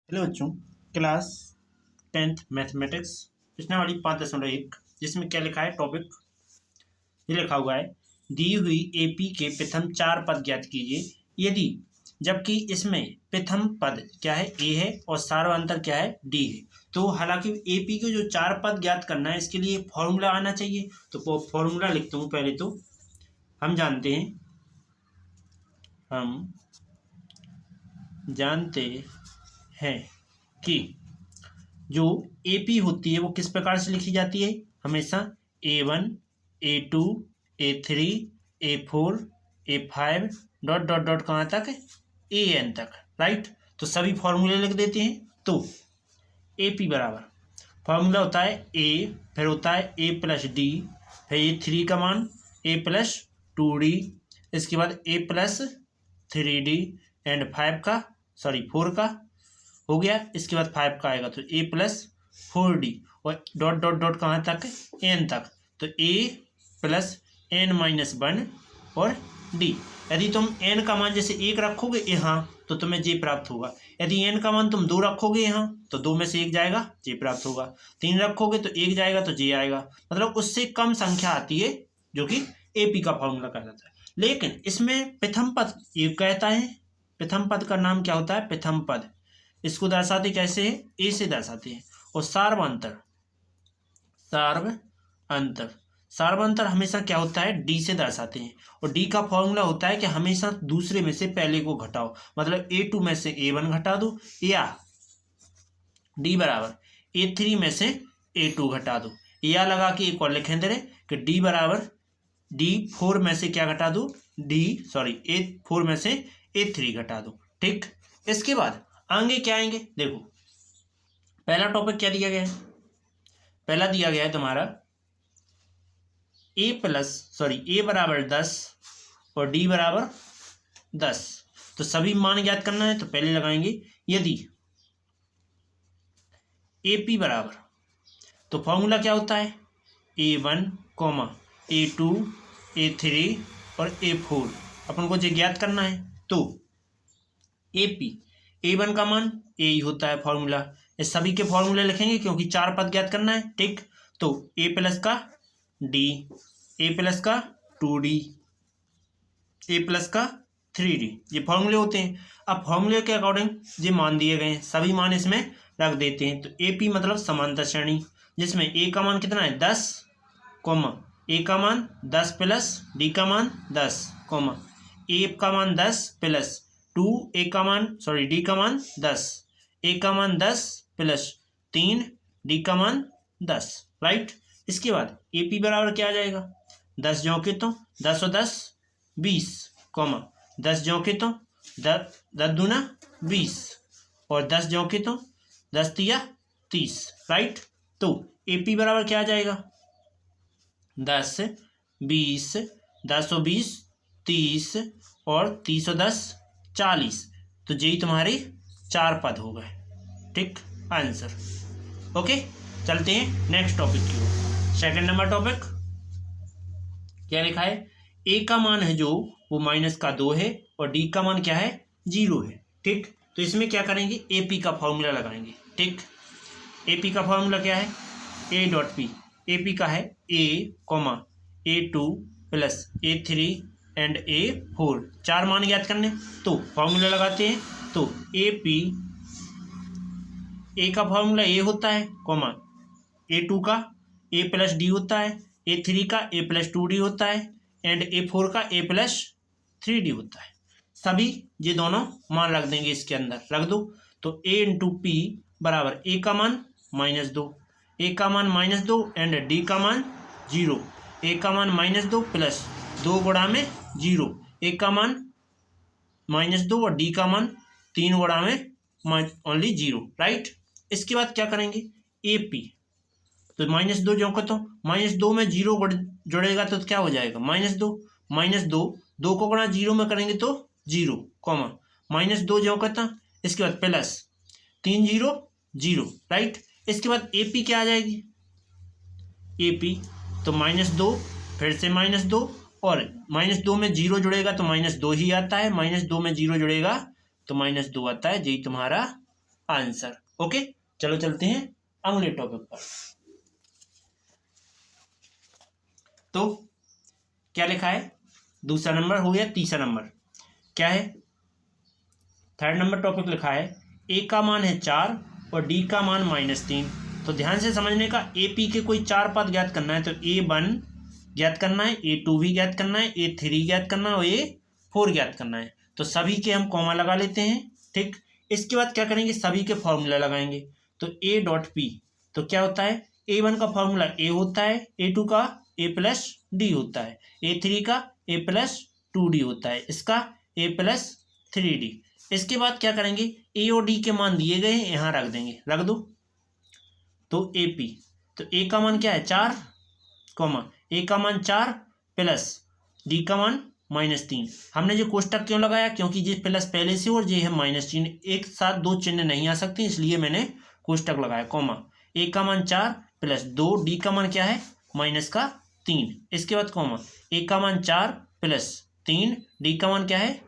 Hello बच्चों, class 10th mathematics प्रश्नावली 5.1 जिसमें क्या लिखा है टॉपिक ये लिखा हुआ है दी हुई एपी के प्रथम चार पद ज्ञात कीजिए यदि जबकि इसमें प्रथम पद क्या है ए है और सार्वंतर क्या है डी है। तो हालांकि एपी के जो चार पद ज्ञात करना है इसके लिए फॉर्मूला आना चाहिए। तो फॉर्मूला लिखता हूँ। पहले तो हम जानते हैं कि जो एपी होती है वो किस प्रकार से लिखी जाती है, हमेशा A1 A2 A3 A4 A5 dot dot dot कहाँ तक AN तक, राइट। तो सभी फॉर्मूले लिख देते हैं। तो एपी बराबर फॉर्मूला होता है ए, फिर होता है A प्लस डी, फिर ये 3 का मान A प्लस 2D, इसके बाद A प्लस 3D एंड 4 का हो गया। इसके बाद 5 का आएगा तो A प्लस 4D और डॉट डॉट डॉट कहाँ तक N तक, तो A प्लस N-1 और D। यदि तुम N का मान जैसे 1 रखोगे यहाँ तो तुम्हें J प्राप्त होगा। यदि N का मान तुम 2 रखोगे यहाँ तो 2 में से 1 जाएगा, J प्राप्त होगा। 3 रखोगे तो 1 जाएगा तो J आएगा। मतलब उससे कम संख्या आती है जो कि AP का फॉर्मूला कहलाता है। लेकिन इसमें प्रथम पद ये कहता है, प्रथम पद का नाम क्या होता है, प्रथम पद। इसको दर्शाते कैसे है, ए से दर्शाते हैं। और सार्वंतर हमेशा क्या होता है, डी से दर्शाते हैं। और डी का फॉर्मूला होता है कि हमेशा दूसरे में से पहले को घटाओ। मतलब A2 में से A1 घटा दो, या डी बराबर A3 में से A2 घटा दो, या लगा के एक और लिखें दे कि डी बराबर D4 में से क्या घटा दो, A4 में से A3 घटा दो। ठीक, इसके बाद आगे क्या आएंगे, देखो पहला टॉपिक क्या दिया गया है, पहला दिया गया है तुम्हारा ए बराबर 10 और डी बराबर 10। तो सभी मान ज्ञात करना है। तो पहले लगाएंगे यदि एपी बराबर, तो फॉर्मूला क्या होता है A1, A2, A3 और A4 अपन को जो ज्ञात करना है। तो एपी A1 का मान ए ही होता है फॉर्मूला। इस सभी के फॉर्मूले लिखेंगे क्योंकि चार पद ज्ञात करना है। ठीक, तो A प्लस का D, A प्लस का 2D, A प्लस का 3D, ये फॉर्मूले होते हैं। अब फॉर्मूले के अकॉर्डिंग ये मान दिए गए हैं, सभी मान इसमें रख देते हैं। तो AP मतलब समांतर श्रेणी, जिसमें A का मान कितना है 10, A का मान 10 प्लस D का मान 10, A का मान 10 प्लस 2 D का मान 10, A का मान 10 प्लस 3 D का मान 10, राइट। इसके बाद AP बराबर क्या आ जाएगा, 10 जोके तो 10 और 10 20, 10 जोके तो 10 दूना 20 और 10 जोके तो 10 तिया 30, राइट। तो AP बराबर क्या आ जाएगा 10 20 10 और 20 30 और 30 और 10 40। तो यही तुम्हारे चार पद हो गए। ठीक, आंसर। ओके, चलते हैं नेक्स्ट टॉपिक की ओर। सेकंड नंबर टॉपिक क्या लिखा है, ए का मान है जो वो -2 है और डी का मान क्या है 0 है। ठीक, तो इसमें क्या करेंगे, एपी का फॉर्मूला लगाएंगे। ठीक, एपी का फॉर्मूला क्या है, A डॉट पी। एपी का है A2 plus A3 and A4, चार मान ज्ञात करने। तो फॉर्मूला लगाते हैं। तो एपी, ए का फॉर्मूला ए होता है, A2 का A प्लस डी होता है, A3 का A प्लस 2D होता है एंड A4 का A प्लस 3D होता है। सभी ये दोनों मान रख देंगे, इसके अंदर रख दो। तो A इंटू पी बराबर A का मान -2, A का मान -2 एंड D का मान 0। A का मान -2 प्लस 2 गुणा में 0, A का मान -2 और D का मान 3 गुणा में ओनली 0, राइट। इसके बाद क्या करेंगे, AP, तो -2 जो को तो -2 में 0 जुड़ेगा तो क्या हो जाएगा -2 2 को गुणा 0 में करेंगे तो 0, -2 जो कहता। इसके बाद प्लस 3 0 0, राइट। इसके बाद AP क्या आ जाएगी, AP तो -2 फिर से -2 और -2 में 0 जुड़ेगा तो -2 ही आता है, -2 में 0 जुड़ेगा तो -2 आता है। यही तुम्हारा आंसर। ओके, चलो चलते हैं अगले टॉपिक पर। तो क्या लिखा है, दूसरा नंबर हो गया, तीसरा नंबर क्या है, थर्ड नंबर टॉपिक लिखा है ए का मान है 4 और डी का मान -3। तो ध्यान से समझने का, ए पी के कोई 4 पद ज्ञात करना है तो A1 ज्ञात करना है, A2 भी ज्ञात करना है, A3 ज्ञात करना है और A4 ज्ञात करना है। तो सभी के हम कॉमा लगा लेते हैं। ठीक, इसके बाद क्या करेंगे, सभी के फॉर्मूला लगाएंगे। तो A डॉट पी, तो क्या होता है, A1 का फॉर्मूला A होता है, A2 का A प्लस डी होता है, A3 का A प्लस 2D होता है, इसका A प्लस 3D। इसके बाद क्या करेंगे, ए और डी के मान दिए गए हैं, यहाँ रख देंगे, रख दो। तो ए पी, तो ए का मान क्या है 4, कॉमा ए का मान 4 प्लस डी का मान -3। हमने जो कोष्टक क्यों लगाया, क्योंकि ये प्लस पहले से और ये है माइनस चिन्ह, एक साथ दो चिन्ह नहीं आ सकते, इसलिए मैंने कोष्टक लगाया, कॉमा ए का मान 4 प्लस 2, डी का मान क्या है -3। इसके बाद कॉमा ए का मान 4 प्लस 3, डी का मान क्या है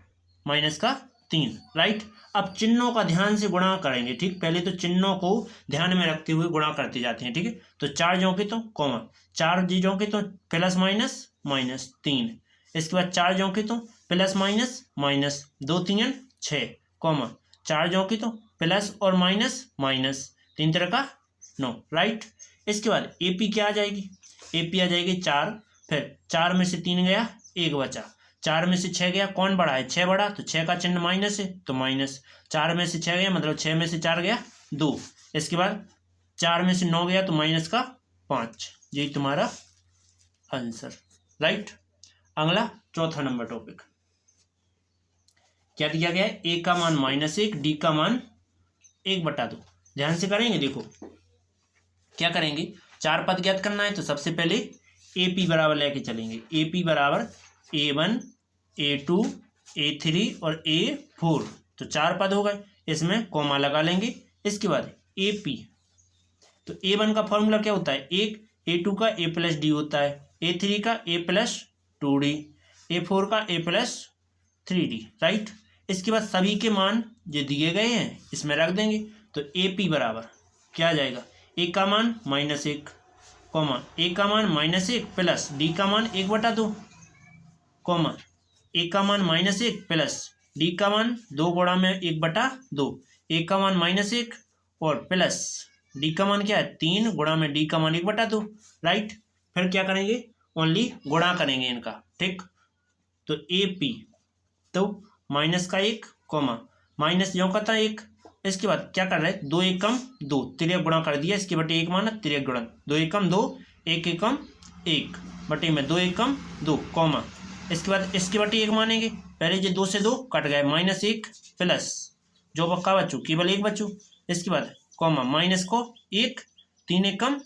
-3। राइट, अब चिन्हों का ध्यान से गुणा करेंगे। ठीक, पहले तो चिन्हों को ध्यान में रखते हुए गुणा करते जाते हैं। ठीक है, तो 4 जोंके तो कॉमा 4 जी जोंके तो प्लस -3। इसके बाद 4 जोंके तो प्लस माइनस 2 3 6, कॉमा 4 जोंके तो प्लस और माइनस 3 तरह का 9। राइट, इसके बाद एपी क्या आ जाएगी, एपी आ जाएगी 4, फिर 4 में से 3 गया, 1 बचा, 4 में से 6 गया, कौन बड़ा है 6 बड़ा, तो 6 का चिन्ह माइनस है तो माइनस, 4 में से 6 गया मतलब 6 में से 4 गया 2। इसके बाद 4 में से 9 गया तो माइनस का 5। यही तुम्हारा आंसर। राइट, अगला चौथा नंबर टॉपिक क्या दिया गया है, ए का मान -1, डी का मान 1/2। ध्यान से करेंगे, देखो क्या करेंगे, 4 पद ज्ञात करना है तो सबसे पहले ए पी बराबर लेके चलेंगे। ए पी बराबर A1 A2 A3 और A4, तो 4 पद हो गए, इसमें कॉमा लगा लेंगे। इसके बाद AP, तो A1 का फॉर्मूला क्या होता है 1, A2 का A प्लस डी होता है, A3 का A प्लस 2D, A4 का A प्लस 3D। राइट, इसके बाद सभी के मान जो दिए गए हैं इसमें रख देंगे। तो AP बराबर क्या आ जाएगा, A का मान -1, कॉमा A का मान -1 प्लस डी का मान 1/2, कॉमा ए का मान -1 प्लस डी का मान 2 गुणा में 1/2, ए का मान -1 और प्लस डी का मान क्या है 3 गुणा में डी का मान 1/2। राइट, फिर क्या करेंगे, ओनली गुणा करेंगे इनका। ठीक, तो ए पी, तो -1, कॉमा माइनस जो का था 1। इसके बाद क्या कर रहे हैं, 2 1 2, 3 गुणा कर दिया, इसके बटे 1 माना 3 गुणन, 2 1 2, 1 1 1 बटे में 2 1 2, कॉमा इसके बाद इसके बटे 1 मानेंगे, पहले जो 2 से 2 कट गए, -1 प्लस जो बक्का बच्चू केवल 1 बच्चू। इसके बाद कॉमा माइनस को 1, 3 1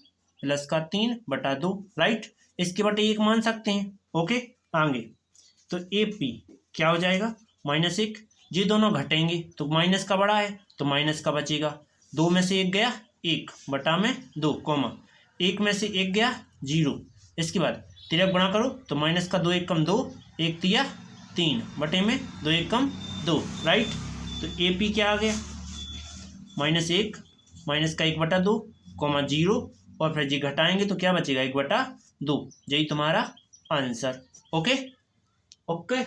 प्लस का 3/2। राइट, इसके बटे 1 मान सकते हैं। ओके, आगे तो ए पी क्या हो जाएगा, -1, ये दोनों घटेंगे तो माइनस का बड़ा है तो माइनस का बचेगा, 2 में से 1 गया 1/2, कॉमा 1 में से 1 गया 0। इसके बाद 3 गुणा करो तो माइनस का 2 1 2, 1 3 3 बटे में 2 1 2। राइट, तो ए पी क्या आ गया, -1 माइनस का 1/2, कॉमा 0 और फिर जी घटाएंगे तो क्या बचेगा 1/2। यही तुम्हारा आंसर। ओके ओके,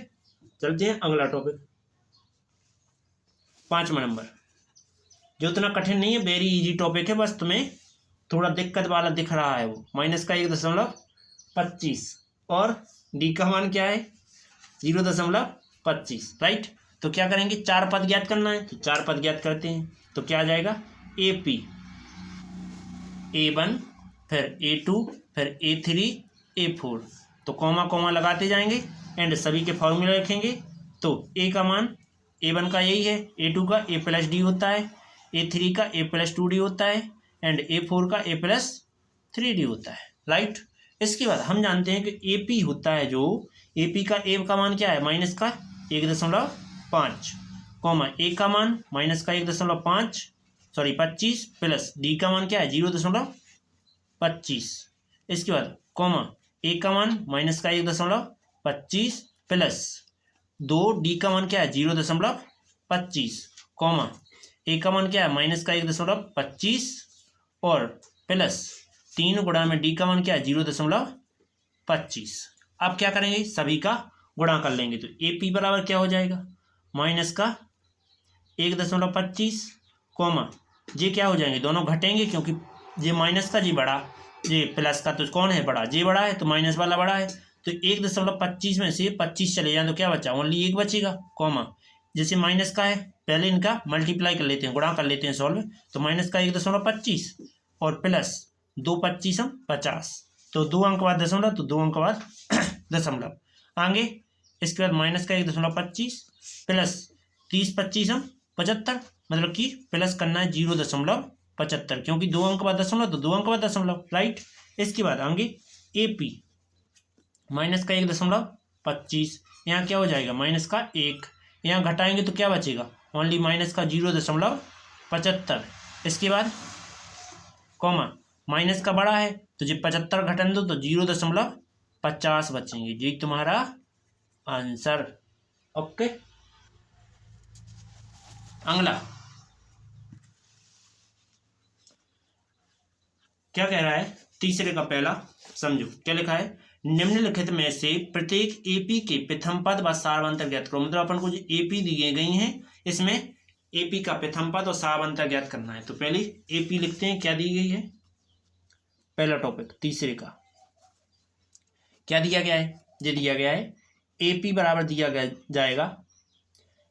चलते हैं अगला टॉपिक, 5वां नंबर, जो इतना कठिन नहीं है, वेरी इजी टॉपिक है, बस तुम्हें थोड़ा दिक्कत वाला दिख रहा है वो, -1.25 और डी का मान क्या है 0.25। राइट, तो क्या करेंगे, 4 पद ज्ञात करना है तो 4 पद ज्ञात करते हैं। तो क्या आ जाएगा, ए पी A1 फिर A2 फिर A3 A4, तो कॉमा लगाते जाएंगे एंड सभी के फॉर्मूले रखेंगे। तो ए का मान A1 का यही है, A2 का A प्लस डी होता है, A3 का A प्लस 2D होता है एंड A4 का A प्लस 3D होता है। राइट, इसके बाद हम जानते हैं कि ए पी होता है, जो ए पी का ए का मान क्या है -1.5, कॉमा ए का मान -1.25 प्लस डी का मान क्या है 0.25। इसके बाद कॉमा ए का मान -1.25 प्लस 2 डी का मान क्या है 0.25, कॉमा ए का मान क्या है माइनस का 1.25 और प्लस 3 गुणा में डी का मान क्या है 0.25। अब क्या करेंगे सभी का गुणा कर लेंगे तो ए पी बराबर क्या हो जाएगा माइनस का 1.25 कॉमा जे क्या हो जाएंगे दोनों घटेंगे क्योंकि जे माइनस का जी बड़ा जे प्लस का तो कौन है बड़ा जे बड़ा है तो माइनस वाला बड़ा है तो 1.25 में से 25 चले जाए तो क्या बचा ओनली 1 बचेगा कॉमा जैसे माइनस का है पहले इनका मल्टीप्लाई कर लेते हैं गुणा कर लेते हैं सॉल्व तो माइनस का 1.25 और प्लस 2 25 50 तो 2 अंक बाद दशमलव तो 2 अंक बाद दशमलव आगे इसके बाद माइनस का 1.25 प्लस 30 25 75 मतलब कि प्लस करना है 0.75 क्योंकि 2 अंक बाद दशमलव तो 2 अंक बाद दशमलव राइट। इसके बाद आगे ए पी माइनस का 1.25 यहाँ क्या हो जाएगा माइनस का 1 यहाँ घटाएंगे तो क्या बचेगा ओनली माइनस का 0.75। इसके बाद कॉमा माइनस का बड़ा है तो जब 75 घटन दो तो 0.50 बचेंगे जी तुम्हारा आंसर। ओके अगला क्या कह रहा है तीसरे का पहला समझो क्या लिखा है निम्नलिखित में से प्रत्येक एपी के प्रथम पद व सारवंतर ज्ञात करो मतलब अपन को जो एपी दिए गई हैं इसमें एपी का प्रथम पद और सारवंतर ज्ञात करना है तो पहले एपी लिखते हैं क्या दी गई है पहला टॉपिक तीसरे का क्या दिया गया है ये दिया गया है एपी बराबर दिया गया जाएगा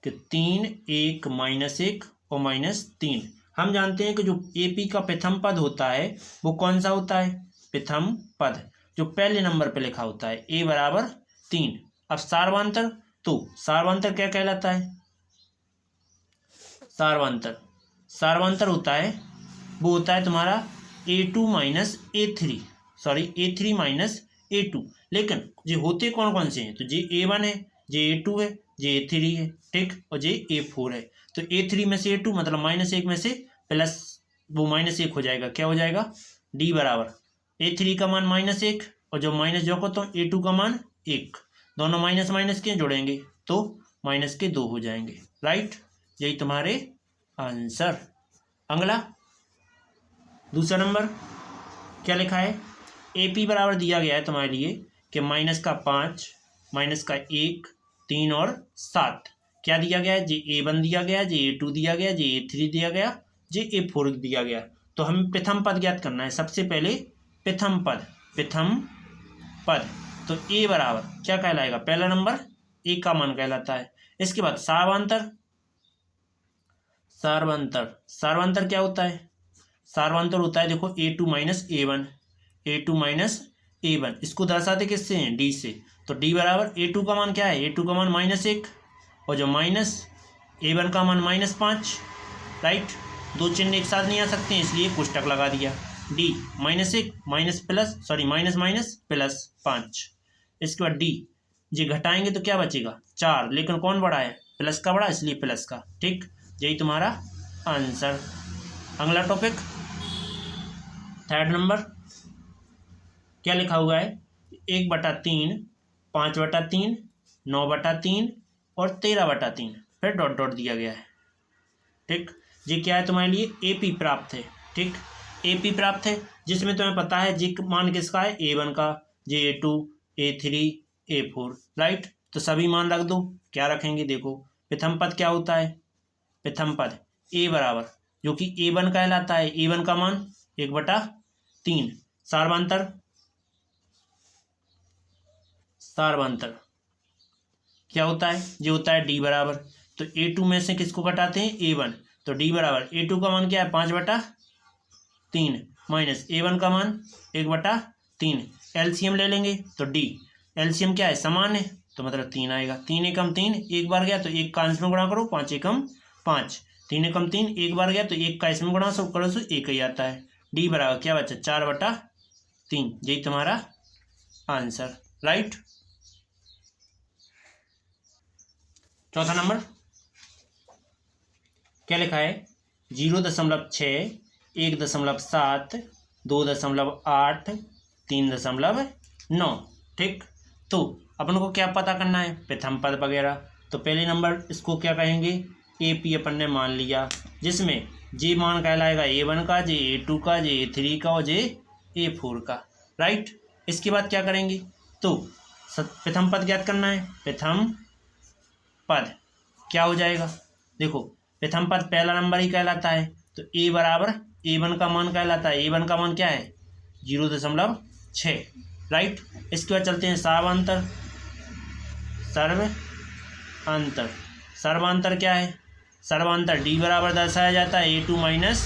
कि 3 1 -1 और -3 हम जानते हैं कि जो एपी का प्रथम पद होता है वो कौन सा होता है प्रथम पद जो पहले नंबर पे लिखा होता है ए बराबर 3। अब सारवांतर तो सारवांतर क्या कहलाता है सारवांतर होता है वो होता है तुम्हारा A2 minus A3 sorry A3 minus A2 लेकिन ये होते कौन कौन से हैं तो जे A1 है जे A2 है जे A3 है ठीक और जे A4 है तो A3 में से A2 मतलब -1 में से प्लस वो -1 हो जाएगा क्या हो जाएगा D बराबर A3 का मान -1 और जो माइनस जो को तो A2 का मान 1 दोनों माइनस माइनस के जोड़ेंगे तो माइनस के 2 हो जाएंगे राइट यही तुम्हारे आंसर। अगला दूसरा नंबर क्या लिखा है AP बराबर दिया गया है तुम्हारे लिए कि माइनस का 5 माइनस का 1 3 और 7 क्या दिया गया है जे A1 दिया गया जे A2 दिया गया जे A3 दिया गया जे A4 दिया गया तो हमें प्रथम पद ज्ञात करना है। सबसे पहले प्रथम पद तो A बराबर क्या कहलाएगा पहला नंबर A का मान कहलाता है। इसके बाद सारवंतर क्या होता है सारवंतर होता है देखो A2 माइनस A1 इसको दर्शाते किससे हैं D से तो D बराबर A2 का मान क्या है A2 का मान -1 और जो माइनस A1 का मान -5 राइट दो चिन्ह एक साथ नहीं आ सकते हैं इसलिए कोष्टक लगा दिया D -1 माइनस प्लस 5। इसके बाद D जी घटाएंगे तो क्या बचेगा 4 लेकिन कौन बड़ा है प्लस का बड़ा इसलिए प्लस का ठीक यही तुम्हारा आंसर। अगला टॉपिक थर्ड नंबर क्या लिखा हुआ है 1/3 5/3 9/3 और 13/3 फिर डॉट डॉट दिया गया है ठीक जी क्या है तुम्हारे लिए एपी प्राप्त है ठीक एपी प्राप्त है जिसमें तुम्हें पता है जी मान किसका है A1 का जे A2 A3 A4 राइट तो सभी मान रख दो क्या रखेंगे देखो प्रथम पद क्या होता है प्रथम पद A बराबर जो कि A1 कहलाता है A1 का मान 1/3 सारवांतर क्या होता है जो होता है D बराबर तो A2 में से किसको घटाते हैं A1 तो D बराबर A2 का मान क्या है 5/3 माइनस A1 का मान 1/3 एलसीएम ले लेंगे तो D एलसीएम क्या है समान है तो मतलब 3 आएगा 3 एकम 3 एक बार गया तो 1 का अंश में गुणा करो 5 एकम 5 3 एकम 3 एक बार गया तो 1 का इसमें गुणा करो तो 1 ही आता है D बराबर क्या बचा 4/3 यही तुम्हारा आंसर राइट। चौथा नंबर क्या लिखा है 0.6 1.7 2.8 3.9 ठीक तो अपन को क्या पता करना है प्रथम पद वगैरह तो पहले नंबर इसको क्या कहेंगे ए पी अपन ने मान लिया, जिसमें जे मान कहलाएगा A1 का, जे A2 का, जे A3 का और जे A4 का, राइट। इसके बाद क्या करेंगे, तो प्रथम पद ज्ञात करना है। प्रथम पद क्या हो जाएगा, देखो प्रथम पद पहला नंबर ही कहलाता है, तो A बराबर A1 का मान कहलाता है। A1 का मान क्या है 0.6, राइट। इसके बाद चलते हैं सर्वांतर। सर्वांतर क्या है, सर्वांतर D बराबर दर्शाया जाता है A2 माइनस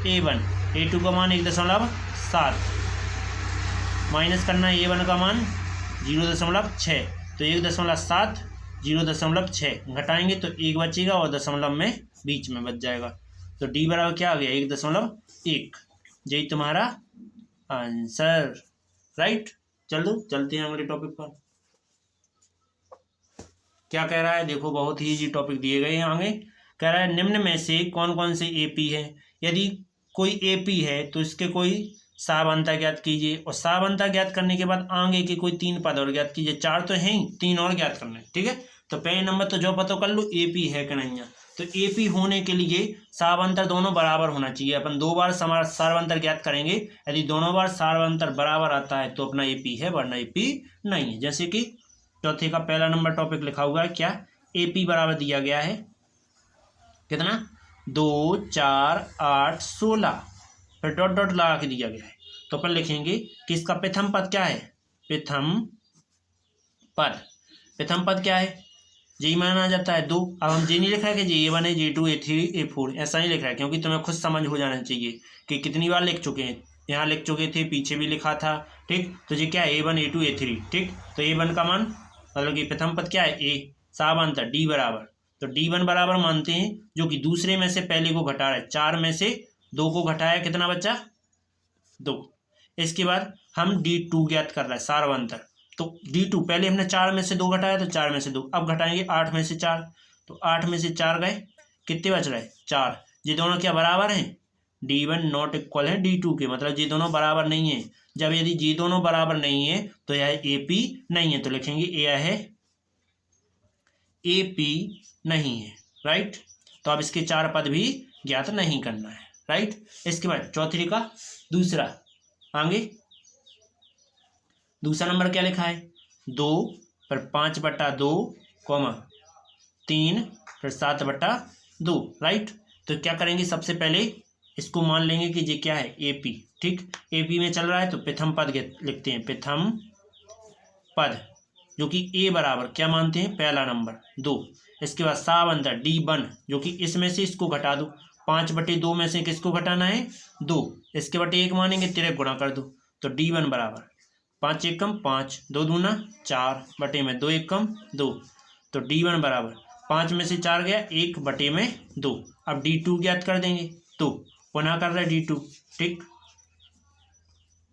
A1। A2 का मान 1.7 माइनस करना है A1 का मान 0.6, तो 1.7 0.6 घटाएंगे तो 1 बचेगा और दशमलव में बीच में बच जाएगा, तो D बराबर क्या आ गया 1.1। यही तुम्हारा आंसर, राइट। चलो चलते हैं अगले टॉपिक पर। क्या कह रहा है, देखो बहुत ही इजी टॉपिक दिए गए हैं आगे। कह रहा है निम्न में से कौन कौन से एपी है। यदि कोई एपी है तो इसके कोई सावंता ज्ञात कीजिए, और सावंता ज्ञात करने के बाद आगे के कोई 3 पद और ज्ञात कीजिए। 4 तो हैं ही, 3 और ज्ञात करने, ठीक है। तो पहले नंबर तो जो पता कर लो एपी है कि नहीं है। तो एपी होने के लिए सावंतर दोनों बराबर होना चाहिए। अपन 2 बार सारवंतर ज्ञात करेंगे, यदि दोनों बार सारवंतर बराबर आता है तो अपना एपी है, वरना एपी नहीं है। जैसे कि चौथे का पहला नंबर टॉपिक लिखा हुआ है, क्या एपी बराबर दिया गया है कितना 2 4 8 16, फिर डॉट डॉट लगा के दिया गया है। तो अपन लिखेंगे कि इसका प्रथम पद क्या है, प्रथम पद क्या है, जी माना जाता है 2। अब हम जी नहीं लिख रहा है कि जी A1 है, J2 A3 A4, ऐसा नहीं लिख रहा है, क्योंकि तुम्हें खुद समझ हो जाना चाहिए कि कितनी बार लिख चुके हैं। यहाँ लिख चुके थे, पीछे भी लिखा था, ठीक। तो ये क्या है A1 A2 A3, ठीक। तो A1 का मान मतलब कि प्रथम पद क्या है A, सावंतर D बराबर, तो D1 बराबर मानते हैं, जो कि दूसरे में से पहले को घटा रहा है। 4 में से 2 को घटाया, कितना बचा 2। इसके बाद हम D2 ज्ञात कर रहा है सारवंतर, तो D2 पहले हमने 4 में से 2 घटाया, तो 4 में से 2, अब घटाएंगे 8 में से 4, तो 8 में से 4 गए, कितने बच रहे 4। ये दोनों क्या बराबर हैं, D1 नॉट इक्वल है D2 के, मतलब ये दोनों बराबर नहीं है। जब यदि ये दोनों बराबर नहीं है तो यह AP नहीं है, तो लिखेंगे यह है AP नहीं है, राइट। तो अब इसके 4 पद भी ज्ञात नहीं करना है, राइट। इसके बाद चौथी का दूसरा, आगे दूसरा नंबर क्या लिखा है 2 पर 5/2 3 फिर 7/2, राइट। तो क्या करेंगे, सबसे पहले इसको मान लेंगे कि ये क्या है AP, ठीक। AP में चल रहा है तो प्रथम पद लिखते हैं, प्रथम पद जो कि A बराबर क्या मानते हैं पहला नंबर 2। इसके बाद सावंतर D1, जो कि इसमें से इसको घटा दो, 5/2 में से किसको घटाना है 2, इसके बटे 1 मानेंगे, तिरक गुणा कर दो, तो D1 बराबर 5 एकम 5, 2 दूना 4 बटे में 2 एकम 2, तो D1 बराबर 5 में से 4 गया 1 बटे में 2। अब D2 ज्ञात कर देंगे, तो पुनः कर रहे D2, ठीक,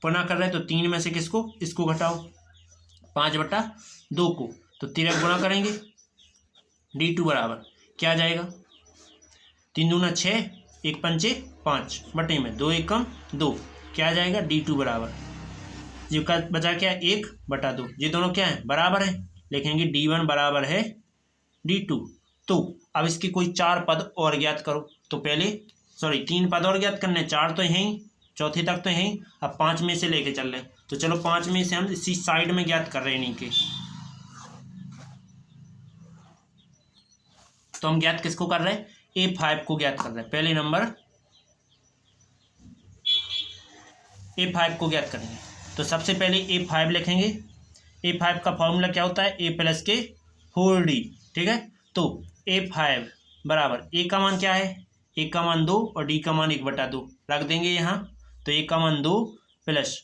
पुनः कर रहे तो 3 में से किसको, इसको घटाओ 5/2 को, तो तिरक गुणा करेंगे, D2 बराबर क्या आ जाएगा 3 दूना 6, 1 पंचे 5 बटे में 2 एकम 2, क्या आ जाएगा D2 बराबर, जो का बचा क्या 1/2, ये दोनों क्या है बराबर है, लिखेंगे D1 बराबर है D2। तो अब इसके कोई 4 पद और ज्ञात करो, तो पहले 3 पद और ज्ञात करने, 4 तो हैं ही, चौथे तक तो हैं ही, अब 5 में से लेके चल रहे हैं, तो चलो 5 में से हम इसी साइड में ज्ञात कर रहे हैं नीचे। तो हम ज्ञात किसको कर रहे हैं A5 को ज्ञात कर रहे हैं, पहले नंबर A5 को ज्ञात करेंगे। तो सबसे पहले A5 लिखेंगे, A5 का फॉर्मूला क्या होता है A + के 4D, ठीक है। तो A5 बराबर A का मान क्या है, A का मान 2 और D का मान 1/2 रख देंगे यहाँ, तो A का मान 2 +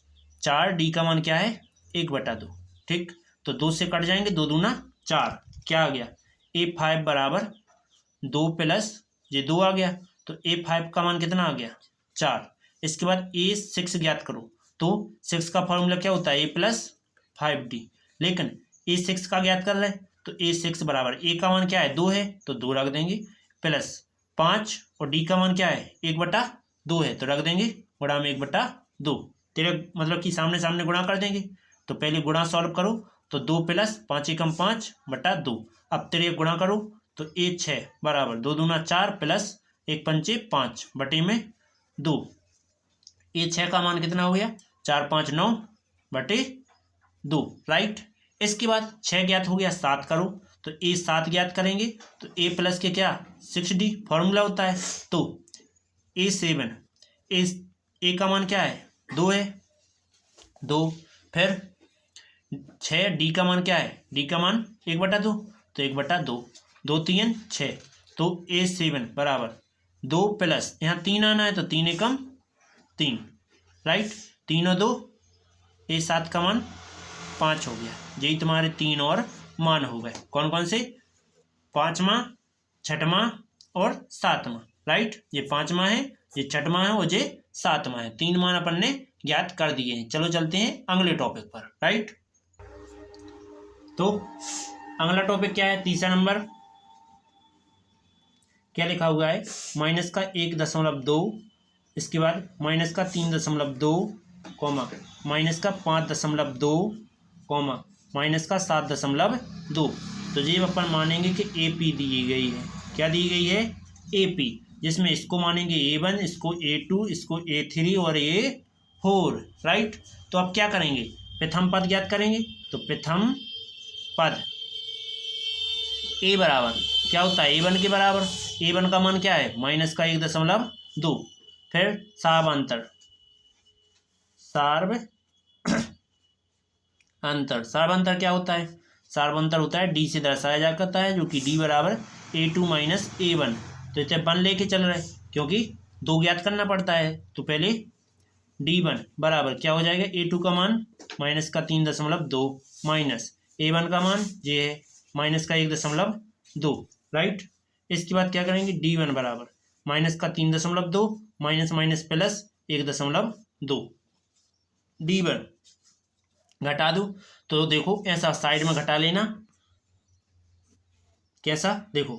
4, D का मान क्या है 1/2, ठीक। तो 2 से कट जाएंगे, 2 दूना 4, क्या आ गया A5 बराबर 2 + ये 2 आ गया, तो A5 का मान कितना आ गया 4। इसके बाद A6 ज्ञात करो, तो 6 का फॉर्मूला क्या होता है A + 5D, लेकिन A6 का ज्ञात कर रहे हैं, तो A6 बराबर A का मान क्या है 2 है, तो 2 रख देंगे, प्लस 5 और D का मान क्या है 1/2 है, तो रख देंगे गुणा में 1/2, तेरे मतलब कि सामने सामने गुणा कर देंगे। तो पहले गुणा सॉल्व करो, तो 2 + 5 एकम 5/2, अब तेरे गुणा करो तो ए 6 बराबर 2 दूना 4 प्लस 1 पंचे 5 बटे में 2। ए 6 का मान कितना हो गया 4 5 9 बटे 2, राइट। इसके बाद 6 ज्ञात हो गया, 7 करो तो ए 7 ज्ञात करेंगे तो ए प्लस के क्या 6d फॉर्मूला होता है। तो ए 7 ए का मान क्या है 2 है 2, फिर 6 डी का मान क्या है डी का मान 1/2 तो 1/2 2 3 6 तो ए 7 बराबर 2 प्लस यहाँ 3 आना है तो 3 एकम 3, राइट। 3 और 2 ए 7 का मान 5 हो गया। यही तुम्हारे 3 और मान हो गए। कौन कौन से 5वां 6वां और 7वां, राइट। ये 5वां है, ये 6वां है और ये 7वां है। 3 मान अपन ने ज्ञात कर दिए हैं। चलो चलते हैं अगले टॉपिक पर, राइट। तो अगला टॉपिक क्या है, तीसरा नंबर क्या लिखा हुआ है माइनस का 1.2, इसके बाद माइनस का 3.2 कॉमा माइनस का 5.2 कॉमा माइनस का 7.2। तो ये अपन मानेंगे कि ए पी दी गई है। क्या दी गई है ए पी, जिसमें इसको मानेंगे A1, इसको A2, इसको A3 और A4, राइट। तो अब क्या करेंगे प्रथम पद ज्ञात करेंगे। तो प्रथम पद ए बराबर क्या होता है A1 के बराबर। A1 का मान क्या है माइनस का 1.2, फिर सार्वअंतर सार्वअंतर क्या होता है सार्वअंतर होता है डी से दर्शाया जा करता है, जो कि डी बराबर A2 माइनस A1। तो इसे 1 लेके चल रहे क्योंकि 2 ज्ञात करना पड़ता है। तो पहले D1 बराबर क्या हो जाएगा A2 का मान माइनस का 3.2 माइनस A1 का मान ये है माइनस का 1.2, राइट। इसके बाद क्या करेंगे D1 बराबर माइनस का 3.2 माइनस माइनस प्लस 1.2। D1 घटा दो तो देखो ऐसा साइड में घटा लेना। कैसा देखो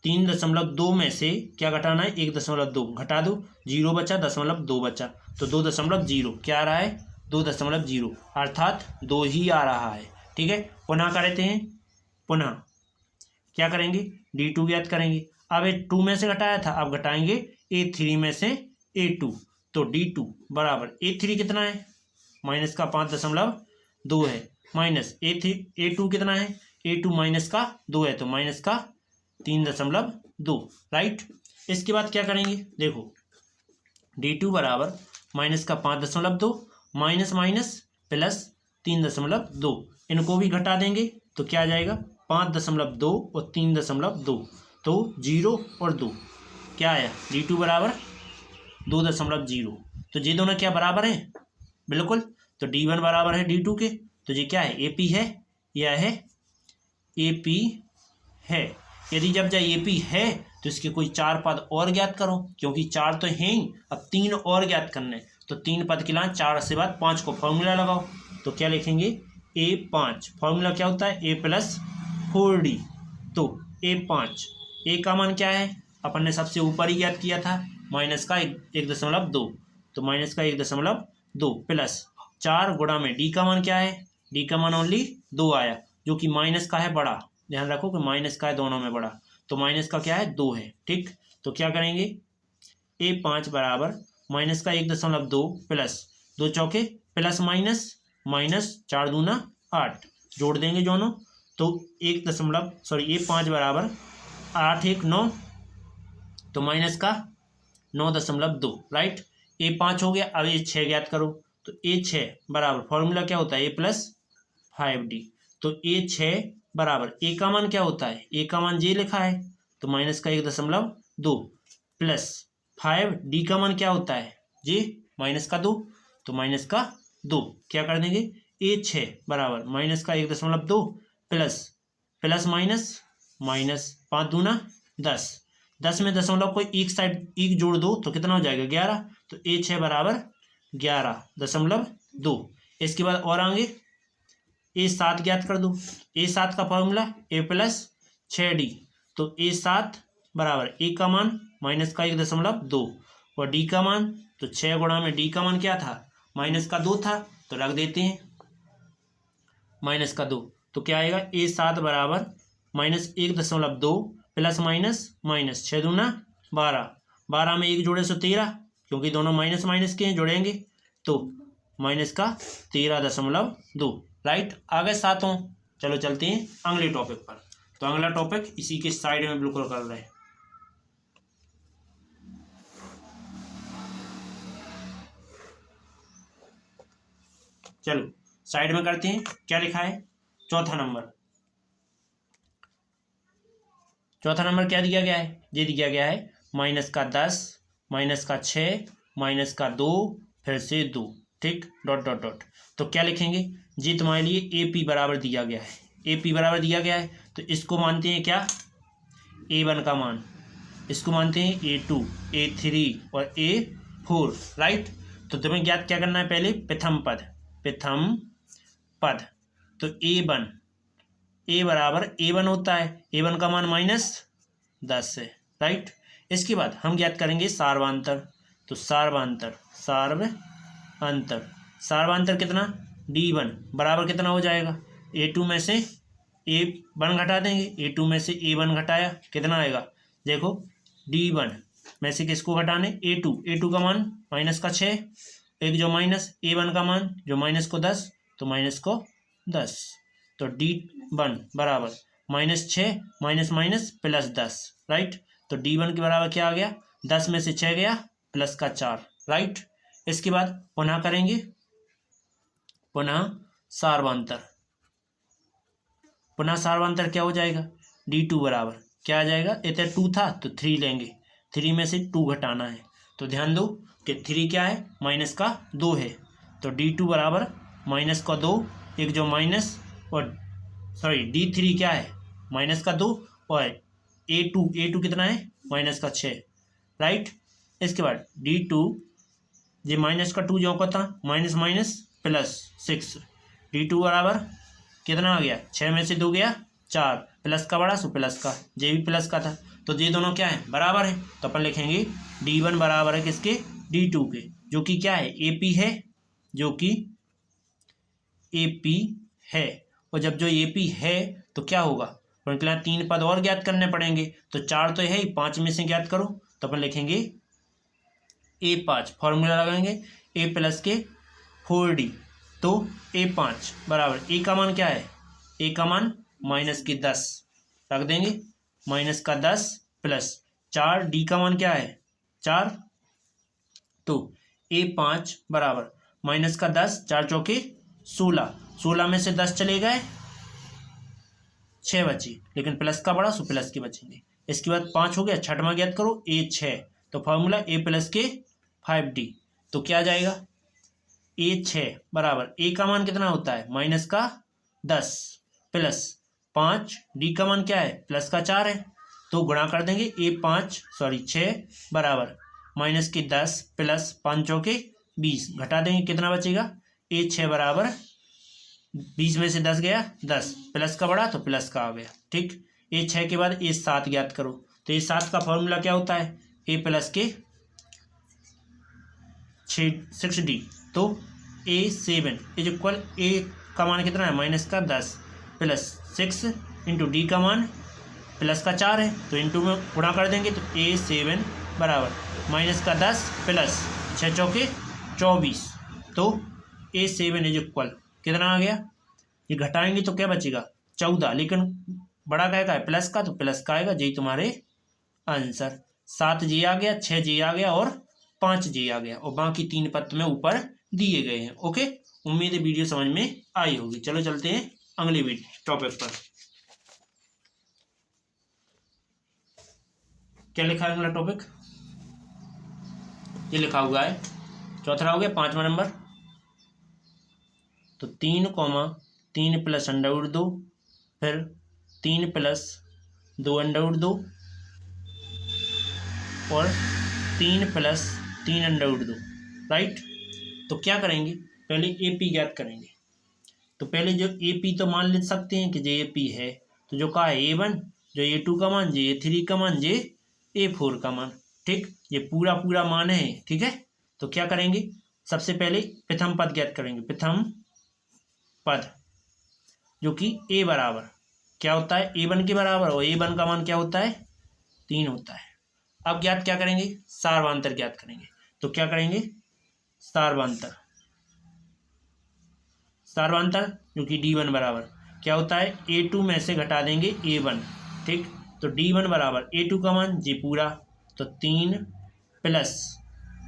3.2 में से क्या घटाना है 1.2 घटा दो, 0 बचा 0.2 बचा तो 2.0 क्या आ रहा है 2.0 अर्थात 2 ही आ रहा है, ठीक है। पुनः करते हैं, पुनः क्या करेंगे D2 ज्ञात करेंगे। अब A2 में से घटाया था, अब घटाएंगे A3 में से A2। तो D2 बराबर A3 कितना है माइनस का 5.2 है माइनस A2 कितना है A2 माइनस का 2 है तो माइनस का 3.2, राइट। इसके बाद क्या करेंगे देखो D2 बराबर माइनस का 5.2 माइनस माइनस प्लस 3.2, इनको भी घटा देंगे तो क्या आ जाएगा 5.2 और 3.2 तो 0 और 2 क्या आया D2 बराबर 2.0। तो ये दोनों क्या बराबर हैं बिल्कुल। तो D1 बराबर है D2 के, तो ये क्या है AP है, यह है AP है। यदि जब जाए AP है तो इसके कोई 4 पद और ज्ञात करो, क्योंकि 4 तो हैं ही, अब 3 और ज्ञात करने। तो 3 पद के लाए 4 से बाद 5 को फॉर्मूला लगाओ। तो क्या लिखेंगे A5 फॉर्मूला क्या होता है A प्लस 4D। तो A5 A का मान क्या है अपन ने सबसे ऊपर ही ज्ञात किया था माइनस का 1.2, तो माइनस का 1.2 प्लस 4 गुणा में D का मान क्या है D का मान ओनली 2 आया, जो कि माइनस का है बड़ा, ध्यान रखो कि माइनस का है दोनों में बड़ा, तो माइनस का क्या है 2 है, ठीक। तो क्या करेंगे A5 बराबर माइनस का 1.2 प्लस 2 चौके प्लस माइनस माइनस 4 दूना 8 जोड़ देंगे दोनों तो A5 बराबर 8 1 9 तो माइनस का 9.2, राइट। A5 हो गया। अब A6 ज्ञात करो। तो A6 बराबर फॉर्मूला क्या होता है A प्लस 5D। तो A6 बराबर A का मान क्या होता है A का मान ये लिखा है तो माइनस का 1.2 प्लस 5D का मान क्या होता है ये माइनस का 2 तो माइनस का 2 क्या कर देंगे A6 बराबर माइनस का 1.2 प्लस प्लस माइनस माइनस 5 दूना 10, 10 में दशमलव को एक साइड एक जोड़ दो तो कितना हो जाएगा 11। तो A6 बराबर 11.2। इसके बाद और आगे A7 ज्ञात कर दो। A7 का फॉर्मूला A प्लस 6D। तो A7 बराबर A का मान माइनस का 1.2 और D का मान तो 6 गुणा में D का मान क्या था माइनस का 2 था, तो रख देते हैं माइनस का 2। तो क्या आएगा A7 बराबर माइनस 1.2 प्लस माइनस माइनस, 6 दूना 12, 12 में 1 जोड़े 13, क्योंकि दोनों माइनस माइनस के हैं, जोड़ेंगे तो माइनस का 13.2। राइट, आ गए सातों। चलो चलते हैं अगले टॉपिक पर। तो अगला टॉपिक इसी के साइड में बिल्कुल कर रहे हैं। चलो साइड में करते हैं। क्या लिखा है? चौथा नंबर क्या दिया गया है? ये दिया गया है माइनस का 10, माइनस का 6, माइनस का 2, फिर से 2। ठीक, डॉट डॉट डॉट। तो क्या लिखेंगे? जी तुम्हारे लिए ए पी बराबर दिया गया है, ए पी बराबर दिया गया है, तो इसको मानते हैं क्या? A1 का मान। इसको मानते हैं A2, A3 और A4। राइट, तो तुम्हें ज्ञात क्या करना है? पहले प्रथम पद। तो A1, ए बराबर A1 होता है, A1 का मान -10 है। राइट, इसके बाद हम ज्ञात करेंगे सार्वांतर। तो सार्वांतर कितना? D1 बराबर कितना हो जाएगा? A2 में से A1 घटा देंगे, A2 में से A1 घटाया, कितना आएगा? देखो, D1 में से किसको घटाने? A2 का मान माइनस का 6, एक जो माइनस, A1 का मान जो माइनस को 10, तो माइनस को 10, तो D1 बराबर -6 माइनस माइनस प्लस 10। राइट, तो D1 के बराबर क्या आ गया? 10 में से 6 गया, प्लस का 4। राइट, इसके बाद पुनः करेंगे, पुनः सार्वांतर क्या हो जाएगा? D2 बराबर क्या आ जाएगा? इतना 2 था तो 3 लेंगे, 3 में से 2 घटाना है, तो ध्यान दो कि 3 क्या है? माइनस का 2 है, तो D2 बराबर माइनस का 2, एक जो माइनस, और D3 क्या है? माइनस का 2, और A2 कितना है? माइनस का 6। राइट, इसके बाद D2, ये माइनस का 2 जो का था, माइनस माइनस प्लस 6, D2 बराबर कितना आ गया? 6 में से 2 गया 4, प्लस का बड़ा सो प्लस का, ये भी प्लस का था, तो ये दोनों क्या है? बराबर है। तो अपन लिखेंगे D1 बराबर है किसके? D2 के, जो कि क्या है? AP है, जो कि AP है। और जब जो AP है तो क्या होगा? उनके लिए 3 पद और ज्ञात करने पड़ेंगे, तो 4 तो है ही, 5 में से ज्ञात करो, तो अपन लिखेंगे A5, फॉर्मूला लगाएंगे A प्लस के 4D, तो A5 बराबर, A का मान क्या है? A का मान माइनस की 10 रख देंगे, माइनस का 10 प्लस 4, D का मान क्या है? 4, तो A5 बराबर माइनस का 10, 4 चौके 16, 16 में से 10 चले गए, 6 बची, लेकिन प्लस का बड़ा सो प्लस के बचेंगे। इसके बाद 5 हो गया, छठवां ज्ञात करो A6, तो फॉर्मूला A प्लस के 5D, तो क्या आ जाएगा? A6 बराबर, A का मान कितना होता है? माइनस का 10 प्लस 5, D का मान क्या है? प्लस का 4 है, तो गुणा कर देंगे, A6 बराबर माइनस के 10 प्लस 5 चौके 20, घटा देंगे, कितना बचेगा? A6 बराबर 20 में से 10 गया 10, प्लस का बड़ा तो प्लस का आ गया। ठीक, A6 के बाद A7 ज्ञात करो, तो A7 का फॉर्मूला क्या होता है? A प्लस के 6D, तो A7 इज इक्वल, A का मान कितना है? माइनस का 10 प्लस 6 इंटू D का मान प्लस का 4 है, तो इंटू में गुणा कर देंगे, तो A7 बराबर माइनस का 10 प्लस 6 चौके 24, तो A7 इज इक्वल कितना आ गया? ये घटाएंगे तो क्या बचेगा? 14, लेकिन बड़ा क्या का है? प्लस का, तो प्लस का आएगा, यही तुम्हारे आंसर। 7G आ गया, 6G आ गया और 5G आ गया, और बाकी 3 पद में ऊपर दिए गए हैं। ओके, उम्मीद है वीडियो समझ में आई होगी। चलो चलते हैं अगले टॉपिक पर। क्या लिखा है अगला टॉपिक? ये लिखा हुआ है, चौथा हो गया 5वां नंबर, तो 3 प्लस √2, फिर 3 प्लस 2 √2 और 3 प्लस 3 √2। राइट, तो क्या करेंगे? पहले AP ज्ञात करेंगे, तो पहले जो AP तो मान ले सकते हैं कि जे AP है, तो जो कहा है A1, जो A2 का मान, जे A3 का मान, जे A4 का मान। ठीक, ये पूरा मान है। ठीक है, तो क्या करेंगे? सबसे पहले प्रथम पद ज्ञात करेंगे, प्रथम पद, जो कि A बराबर क्या होता है? A1 के बराबर, और A1 का मान क्या होता है? 3 होता है। अब ज्ञात क्या करेंगे, सार्वधातुक ज्ञात करेंगे। तो क्या करेंगे, सार्वधातुक क्योंकि D1 बराबर क्या होता है, A2 में से घटा देंगे A1, ठीक। तो D1 बराबर A2 का मान जी पूरा, तो 3 प्लस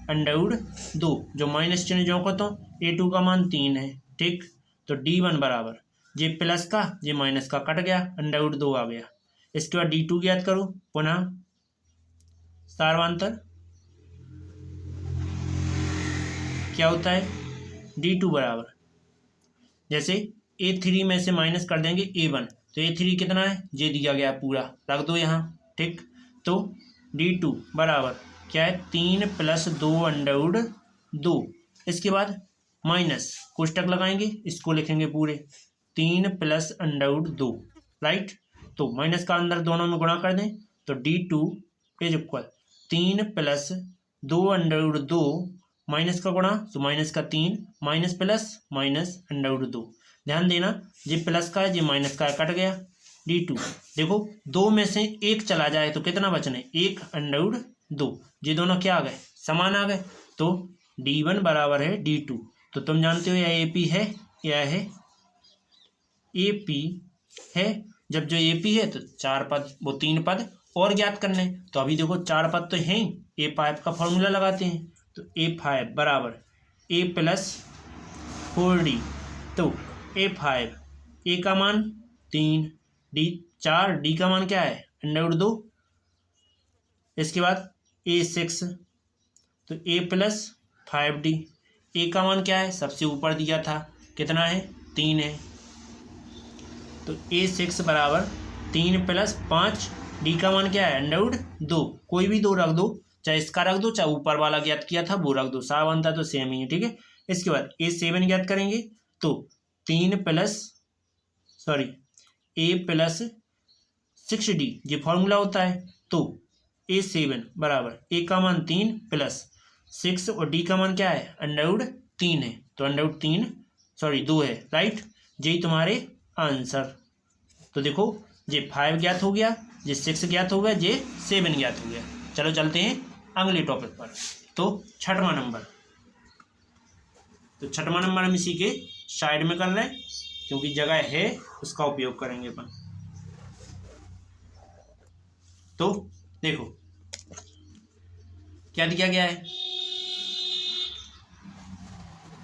अंडर 2, जो माइनस चिन्ह जो को तो A2 का मान 3 है, ठीक। तो D1 बराबर जे प्लस का जे माइनस का कट गया, अंडर 2 आ गया। इसके बाद D2 ज्ञात करो, पुनः सार्वधातुक क्या होता है, D2 बराबर जैसे A3 में से माइनस कर देंगे A1, तो A3 कितना है, जे दिया गया पूरा, रख दो यहाँ, ठीक। तो D2 बराबर क्या है, 3 प्लस 2 अंडर 2। इसके बाद माइनस कोष्टक लगाएंगे, इसको लिखेंगे पूरे 3 प्लस अंडर 2, राइट। तो माइनस का अंदर दोनों में गुणा कर दें, तो D2 is equal 3 plus 2 under 2 minus का गुणा, तो माइनस का 3 माइनस प्लस माइनस अंडर 2। ध्यान देना, ये प्लस का है ये माइनस का है, कट गया। D2 देखो 2 में से 1 चला जाए तो कितना बचने, 1 अंडर 2, ये दोनों क्या आ गए, समान आ गए। तो D1 बराबर है D2। तो तुम जानते हो यह AP है, यह है AP है। जब जो AP है तो 4 पद, वो 3 पद और ज्ञात करने, तो अभी देखो 4 पद तो हैं ही, A5 का फॉर्मूला लगाते हैं। तो A5 बराबर A प्लस 4D, तो A5 A का मान 3, D4, D का मान क्या है, अंडर 2। इसके बाद A6, तो A प्लस 5D, A का मान क्या है, सबसे ऊपर दिया था, कितना है, 3 है। तो A6 बराबर 3 प्लस 5, D का मान क्या है, अंडर 2, कोई भी 2 रख दो, चाहे इसका रख दो चाहे ऊपर वाला ज्ञात किया था वो रख दो, सावधान तो सेम ही है, ठीक है। इसके बाद A7 ज्ञात करेंगे, तो 3 प्लस A प्लस 6D ये फॉर्मूला होता है। तो A7 बराबर A का मान 3 प्लस 6 और D का मान क्या है, अंडर 3 है, तो अंडर 2 है, राइट। यही तुम्हारे आंसर। तो देखो ये 5 ज्ञात हो गया, ये 6 ज्ञात हो गया, ये 7 ज्ञात हो गया। चलो चलते हैं अगले टॉपिक पर। तो छठवां नंबर, तो छठवां नंबर हम इसी के साइड में कर रहे हैं क्योंकि जगह है, उसका उपयोग करेंगे अपन। तो देखो क्या दिया गया है,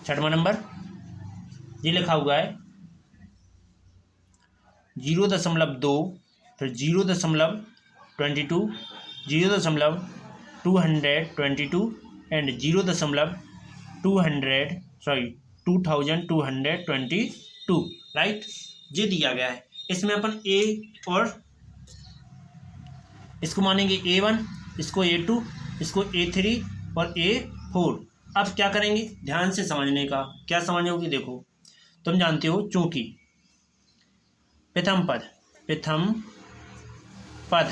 छठवां नंबर ये लिखा हुआ है 0.2, फिर 0.22, 0.222 एंड 2022, राइट। ये दिया गया है। इसमें अपन A और इसको मानेंगे A1, इसको A2, इसको A3 और A4। अब क्या करेंगे, ध्यान से समझने का, क्या समझोगे, देखो तुम जानते हो चूंकि प्रथम पद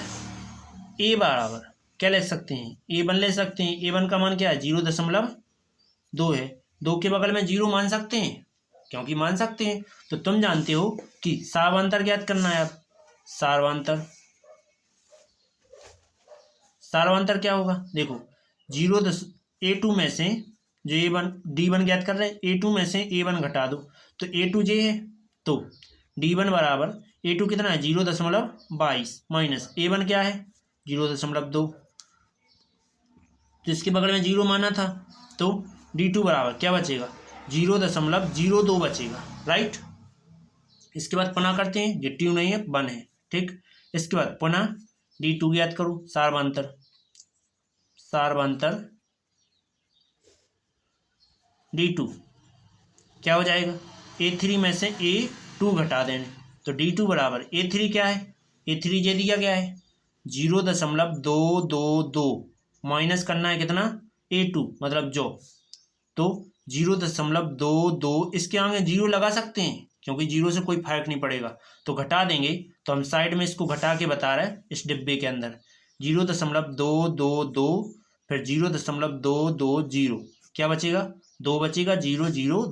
A बराबर क्या ले सकते हैं, A1 ले सकते हैं। A1 का मान क्या है, 0.2 है, 2 के बगल में 0 मान सकते हैं, क्योंकि मान सकते हैं। तो तुम जानते हो कि सार्वधातुक ज्ञात करना है। अब सार्वधातुक क्या होगा, देखो A2 में से जो D1 ज्ञात कर रहे हैं, A2 में से A1 घटा दो, तो A2 जे है, तो D1 बराबर A2 कितना है, 0.22 माइनस A1 क्या है, 0.2, तो इसके बगल में 0 माना था, तो D2 बराबर क्या बचेगा, 0.02 बचेगा, राइट। इसके बाद पुनः करते हैं, ये 2 नहीं है 1 है, ठीक। इसके बाद पुनः D2 ज्ञात करो, सार्वधातुक D2 क्या हो जाएगा, A3 में से A2 घटा देने, तो D2 बराबर A3 क्या है, A3 ये दिया गया है 0.222, माइनस करना है कितना, A2 मतलब जो, तो 0.22, इसके आगे 0 लगा सकते हैं क्योंकि 0 से कोई फर्क नहीं पड़ेगा, तो घटा देंगे। तो हम साइड में इसको घटा के बता रहे हैं, इस डिब्बे के अंदर 0.222, फिर 0.220, क्या बचेगा, 2 बचेगा, 0.0,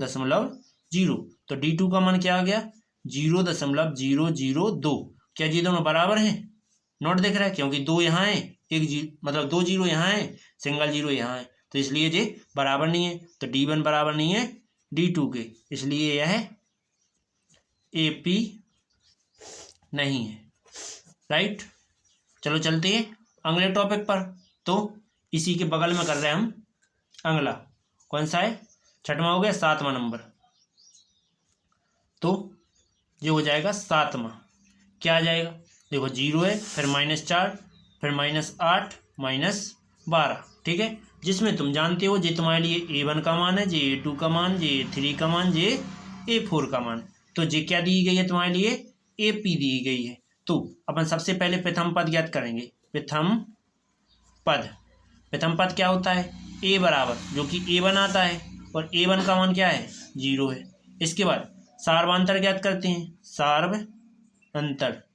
तो D2 का मान क्या आ गया, 0.002। क्या ये दोनों बराबर हैं, नॉट दिख रहा है क्योंकि 2 यहाँ है, एक जीरो मतलब 2 जीरो यहाँ है, सिंगल जीरो यहाँ है, तो इसलिए ये बराबर नहीं है। तो D1 बराबर नहीं है D2 के, इसलिए यह AP नहीं है। राइट, चलो चलते हैं अगले टॉपिक पर। तो इसी के बगल में कर रहे हैं हम अगला, कौन सा है, छठवां हो गया, 7वां नंबर। तो ये हो जाएगा 7वां, क्या आ जाएगा, देखो 0 है, फिर -4, फिर -8, -12, ठीक है, जिसमें तुम जानते हो ये तुम्हारे लिए A1 का मान है, ये A2 का मान, ये A3 का मान, ये A4 का मान। तो ये क्या दी गई है तुम्हारे लिए, AP दी गई है। तो अपन सबसे पहले प्रथम पद ज्ञात करेंगे। प्रथम पद क्या होता है, A बराबर, जो कि A1 आता है, और A1 का मान क्या है, 0 है। इसके बाद सार्वधातुक ज्ञात करते हैं।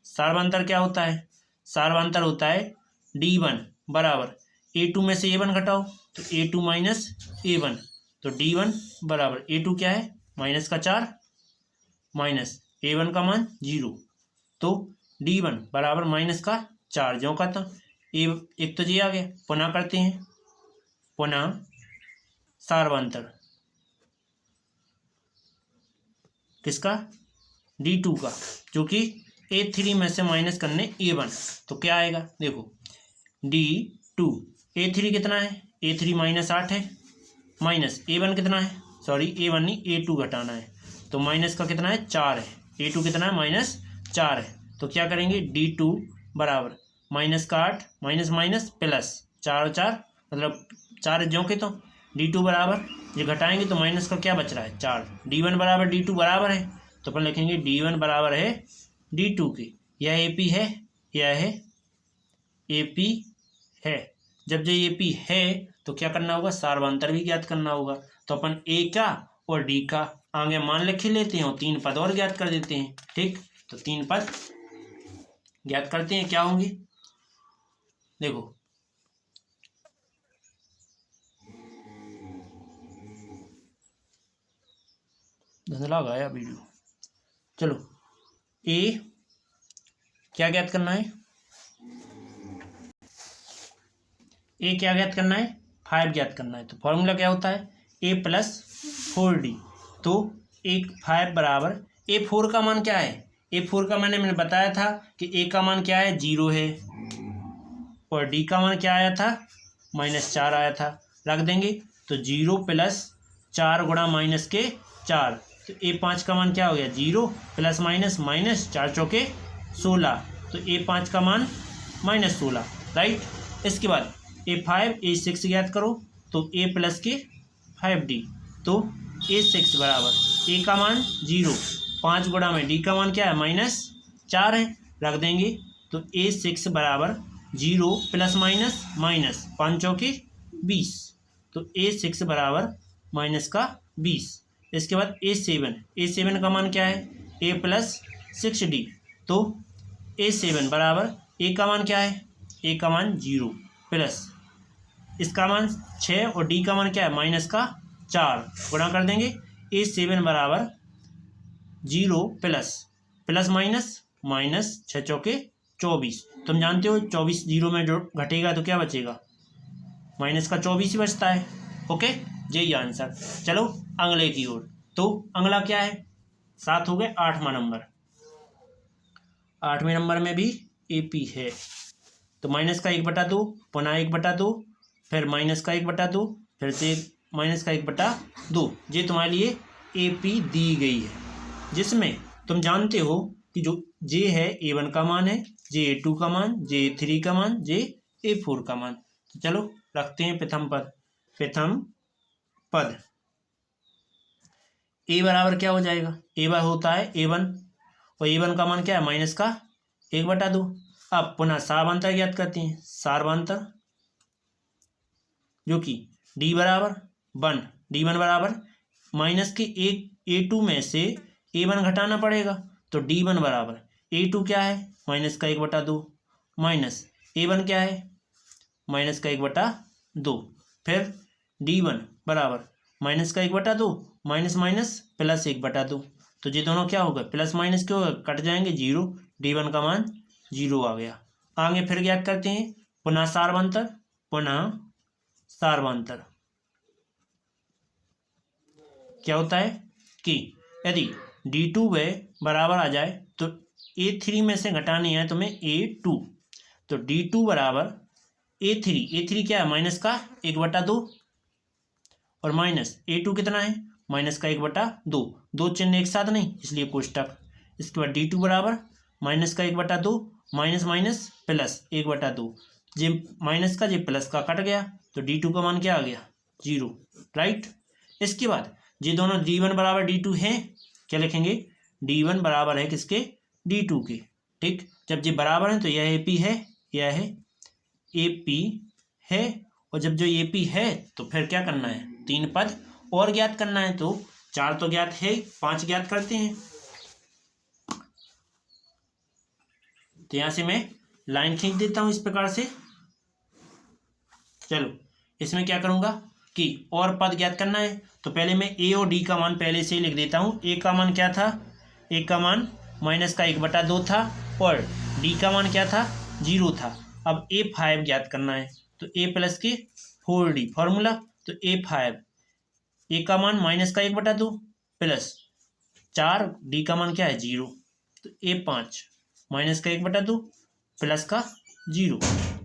सार्वधातुक क्या होता है, सार्वधातुक होता है D1 बराबर A2 में से A1 घटाओ, तो A2 माइनस A1, तो D1 बराबर A2 क्या है, -4 माइनस A1 का मान 0, तो D1 बराबर -4, जो का था एक तो ये आ गया। पुनः करते हैं, पुनः सार्वधातुक किसका, D2 का, जो कि A3 में से माइनस करने A1, तो क्या आएगा, देखो D2, A3 कितना है, A3 -8 है, माइनस A1 कितना है, सॉरी A1 नहीं A2 घटाना है, तो माइनस का कितना है, 4 है, A2 कितना है, -4 है। तो क्या करेंगे, D2 बराबर -8 माइनस माइनस प्लस 4 और 4 मतलब 4 ज्यों के, तो D2 बराबर, ये घटाएंगे तो माइनस का क्या बच रहा है, 4। D1 बराबर D2 बराबर है, तो अपन लिखेंगे D1 बराबर है D2 के। यह AP है, यह है AP है। जब जो AP है तो क्या करना होगा, सार्वधातुक भी ज्ञात करना होगा। तो अपन A का और D का आगे मान लिख लेते हैं और 3 पद और ज्ञात कर देते हैं। ठीक, तो 3 पद ज्ञात करते हैं, क्या होंगे, देखो धुंधला गया वीडियो। चलो A क्या ज्ञात करना है, A क्या ज्ञात करना है, 5 ज्ञात करना है। तो फॉर्मूला क्या होता है, A + 4D, तो 5 बराबर A4 का मान क्या है, A4 का मैंने बताया था कि A का मान क्या है, 0 है, और D का मान क्या आया था, -4 आया था, रख देंगे। तो 0 + 4 गुणा -4, तो A5 का मान क्या हो गया, 0 + -4 चौके 16, तो A5 का मान -16, राइट। इसके बाद A5 A6 ज्ञात करो, तो A + के 5D, तो A6 बराबर A का मान 0, 5 गुणा में D का मान क्या है, -4 है, रख देंगे। तो A6 बराबर 0 ± 5 चौके 20, तो A6 बराबर -20। इसके बाद A7 का मान क्या है, A + 6D, तो A7 बराबर A का मान क्या है, A का मान 0 प्लस इसका मान 6 और D का मान क्या है, -4, गुणा कर देंगे। A7 बराबर 0 + -6 चौके 24, तुम जानते हो 24 0 में जो घटेगा तो क्या बचेगा, -24 ही बचता है। ओके, यही आंसर। चलो अगले की ओर। तो अगला क्या है, 7 हो गए, 8वां नंबर। 8वें नंबर में भी AP है, तो -1/2, पुनः 1/2, फिर -1/2, फिर से -1/2, ये तुम्हारे लिए AP दी गई है, जिसमें तुम जानते हो कि जो J है A1 का मान है, J A2 का मान, J A3 का मान, J A4 का मान। तो चलो रखते हैं प्रथम पद। A बराबर क्या हो जाएगा, A होता है A1, और A1 का मान क्या है, -1/2। अब पुनः सार्वधातुक ज्ञात करते हैं। सार्वधातुक जो कि D बराबर 1, D1 बराबर माइनस के A2 में से A1 घटाना पड़ेगा, तो D1 बराबर A2 क्या है, -1/2, माइनस A1 क्या है, -1/2, फिर D1 बराबर -1/2 माइनस +1/2, तो ये दोनों क्या होगा, प्लस माइनस क्या होगा, कट जाएंगे 0, D1 का मान 0 आ गया। आगे फिर ज्ञात करते हैं पुनः सार्वंतर, पुनः सार्वंतर। क्या होता है कि यदि D2 व बराबर आ जाए तो A3 में से घटानी है तुम्हें A2, तो D2 बराबर A3 क्या है माइनस का 1/2 और माइनस A2 कितना है माइनस का 1/2, दो चिन्ह एक साथ नहीं इसलिए कोष्टक। इसके बाद D2 बराबर माइनस का 1/2 माइनस माइनस प्लस 1/2, जे माइनस का जे प्लस का कट गया तो D2 का मान क्या आ गया 0, राइट। इसके बाद ये दोनों D1 बराबर D2 है, क्या लिखेंगे D1 बराबर है किसके D2 के, ठीक। जब ये बराबर है तो यह AP है, यह है AP है, और जब जो AP है तो फिर क्या करना है 3 पद और ज्ञात करना है। तो 4 तो ज्ञात है, 5 ज्ञात करते हैं। तो यहां से मैं लाइन खींच देता हूं इस प्रकार से। चलो इसमें क्या करूंगा कि और पद ज्ञात करना है, तो पहले मैं A और D का मान पहले से ही लिख देता हूं। A का मान क्या था, A का मान माइनस का 1/2 था और D का मान क्या था 0 था। अब A5 ज्ञात करना है, तो A प्लस के 4D फॉर्मूला, तो A5 A का मान माइनस का 1/2 प्लस 4, D का मान क्या है 0, तो A5 माइनस का 1/2 प्लस का 0,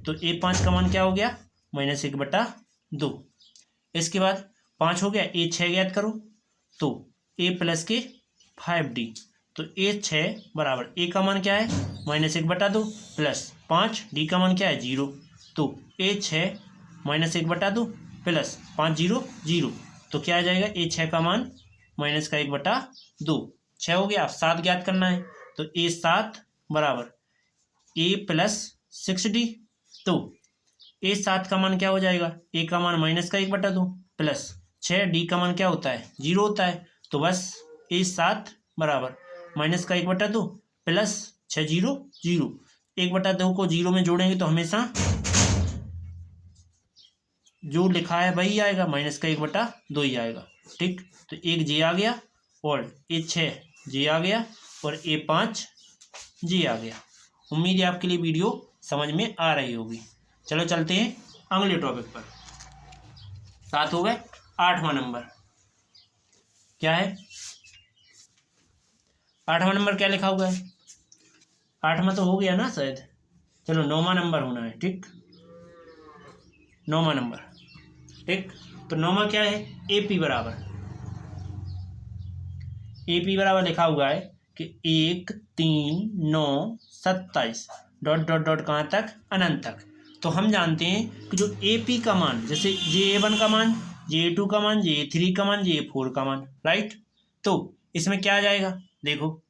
तो A5 का मान क्या हो गया माइनस 1/2। इसके बाद 5 हो गया, A6 ज्ञात करो, तो A प्लस के 5D, तो A6 बराबर A का मान क्या है माइनस 1/2 प्लस 5, D का मान क्या है 0, तो A6 माइनस 1/2 प्लस 5 0 0, तो क्या आ जाएगा A6 का मान माइनस का 1/2, 6 हो गया। अब 7 ज्ञात करना है, तो A7 बराबर A प्लस 6D, तो A7 का मान क्या हो जाएगा, A का मान माइनस का 1/2 प्लस 6, D का मान क्या होता है 0 होता है, तो बस A7 बराबर माइनस का 1/2 प्लस 6 0 0, 1/2 को 0 में जोड़ेंगे तो हमेशा जो लिखा है वही आएगा, माइनस का 1/2 ही आएगा, ठीक। तो एक J आ गया और A6 J आ गया और A5 J आ गया। उम्मीद है आपके लिए वीडियो समझ में आ रही होगी। चलो चलते हैं अगले टॉपिक पर। 7 हो गए। 8वां नंबर क्या है, 8वां नंबर क्या लिखा हुआ है, 8वां तो हो गया ना शायद, चलो 9वां नंबर होना है, ठीक। 9वां नंबर, ठीक। तो 9वां क्या है, AP बराबर लिखा हुआ है कि 1 3 9 27 डॉट डॉट डॉट कहाँ तक अनंत तक। तो हम जानते हैं कि जो AP का मान, जैसे JA1 का मान, JA2 का मान, JA3 का मान, JA4 का मान, राइट। तो इसमें क्या आ जाएगा, देखो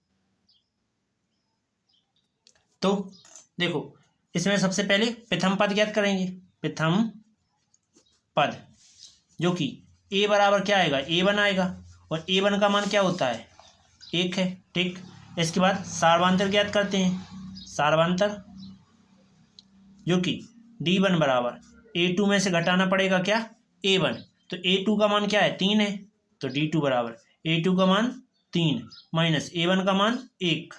इसमें सबसे पहले प्रथम पद ज्ञात करेंगे, प्रथम पद जो कि A बराबर क्या आएगा A1 आएगा, और A1 का मान क्या होता है 1 है, ठीक। इसके बाद सार्वांतर ज्ञात करते हैं, सार्वांतर जो कि D1 बराबर A2 में से घटाना पड़ेगा क्या A1, तो A2 का मान क्या है 3 है, तो D2 बराबर A2 का मान 3 माइनस A1 का मान 1,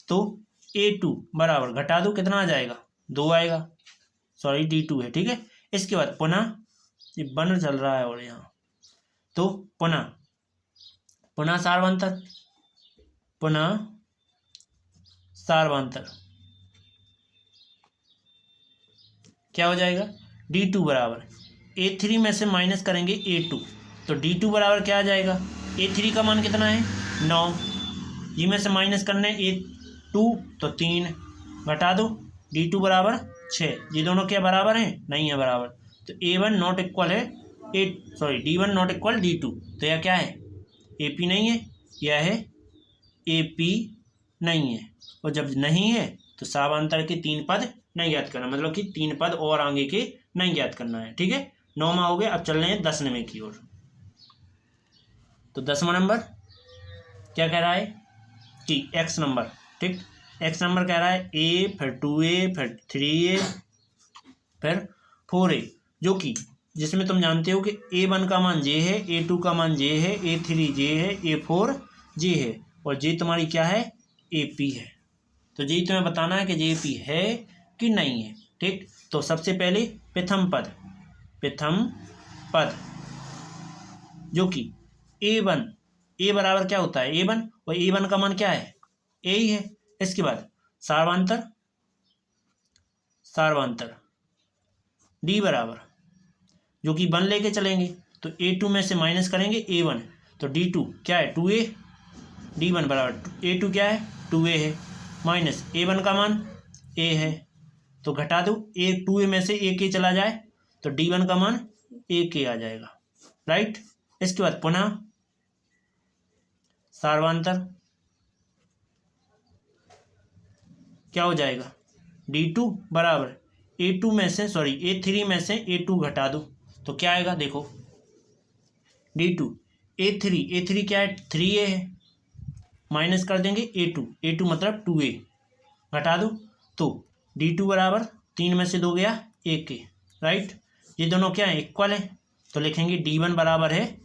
तो A2 बराबर घटा दो कितना आ जाएगा 2 आएगा, सॉरी D2 है, ठीक है। इसके बाद पुनः ये बन चल रहा है और यहाँ, तो पुनः सार्वंतर क्या हो जाएगा, D2 बराबर A3 में से माइनस करेंगे A2, तो D2 बराबर क्या आ जाएगा, A3 का मान कितना है 9, जी में से माइनस करने A2 तो 3 घटा दो, D2 बराबर 6, ये दोनों क्या बराबर हैं नहीं है बराबर, तो A1 नॉट इक्वल है D1 नॉट इक्वल D2, तो यह क्या है AP नहीं है, यह है AP नहीं है, और जब नहीं है तो सार्वंतर के 3 पद नहीं ज्ञात करना, मतलब कि 3 पद और आगे के नहीं ज्ञात करना है, ठीक है। 9वां हो गया। अब चल रहे हैं 10वें की ओर। तो 10वां नंबर क्या कह रहा है कि X नंबर, ठीक। X नंबर कह रहा है A फिर 2A फिर 3A फिर 4A, जो कि जिसमें तुम जानते हो कि A1 का मान J है, A2 का मान J है, A3 J है, A4 J है, और J तुम्हारी क्या है AP है। तो J तुम्हें बताना है कि J AP है कि नहीं है। ठीक, तो सबसे पहले प्रथम पद जो कि a1, ए बराबर क्या होता है a1, और a1 का मान क्या है a ही है। इसके बाद सार्वंतर d बराबर जो कि 1 लेके चलेंगे तो a2 में से माइनस करेंगे a1, तो d2 क्या है 2a, d1 बराबर a2 क्या है 2a है, माइनस a1 का मान a है, तो घटा दो a 2a में से a के चला जाए तो d1 का मान a के आ जाएगा। राइट, इसके बाद पुनः सार्वंतर क्या हो जाएगा d2 बराबर a2 में से a3 में से a2 घटा दो तो क्या आएगा देखो d2 a3 क्या है 3a है, माइनस कर देंगे a2 मतलब 2a, घटा दो तो d2 बराबर 3 में से 2 गया 1 के। राइट, ये दोनों क्या है इक्वल है, तो लिखेंगे d1 बराबर है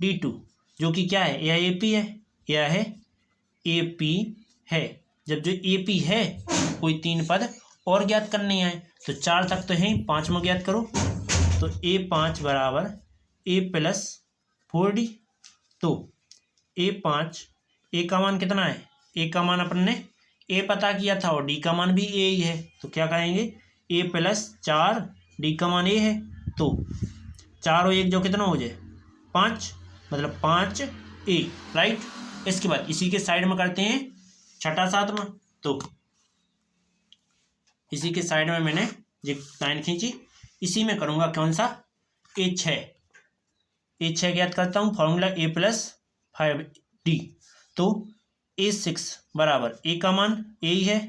d2 जो कि क्या है यह AP है, यह है AP है। जब जो AP है कोई 3 पद और ज्ञात करने हैं तो 4 तक तो है, 5वां ज्ञात करो तो a5 बराबर a प्लस 4d, तो a5 a का मान कितना है, a का मान अपन ने a पता किया था और d का मान भी a ही है, तो क्या करेंगे a प्लस 4, d का मान a है, तो 4 और 1 जो कितना हो जाए 5, मतलब 5a। राइट, इसके बाद इसी के साइड में करते हैं छठा 7वां, तो इसी के साइड में मैंने जो लाइन खींची इसी में करूँगा कौन सा a6 ज्ञात करता हूँ, फॉर्मूला a प्लस 5d, तो a6 बराबर a का मान a ही है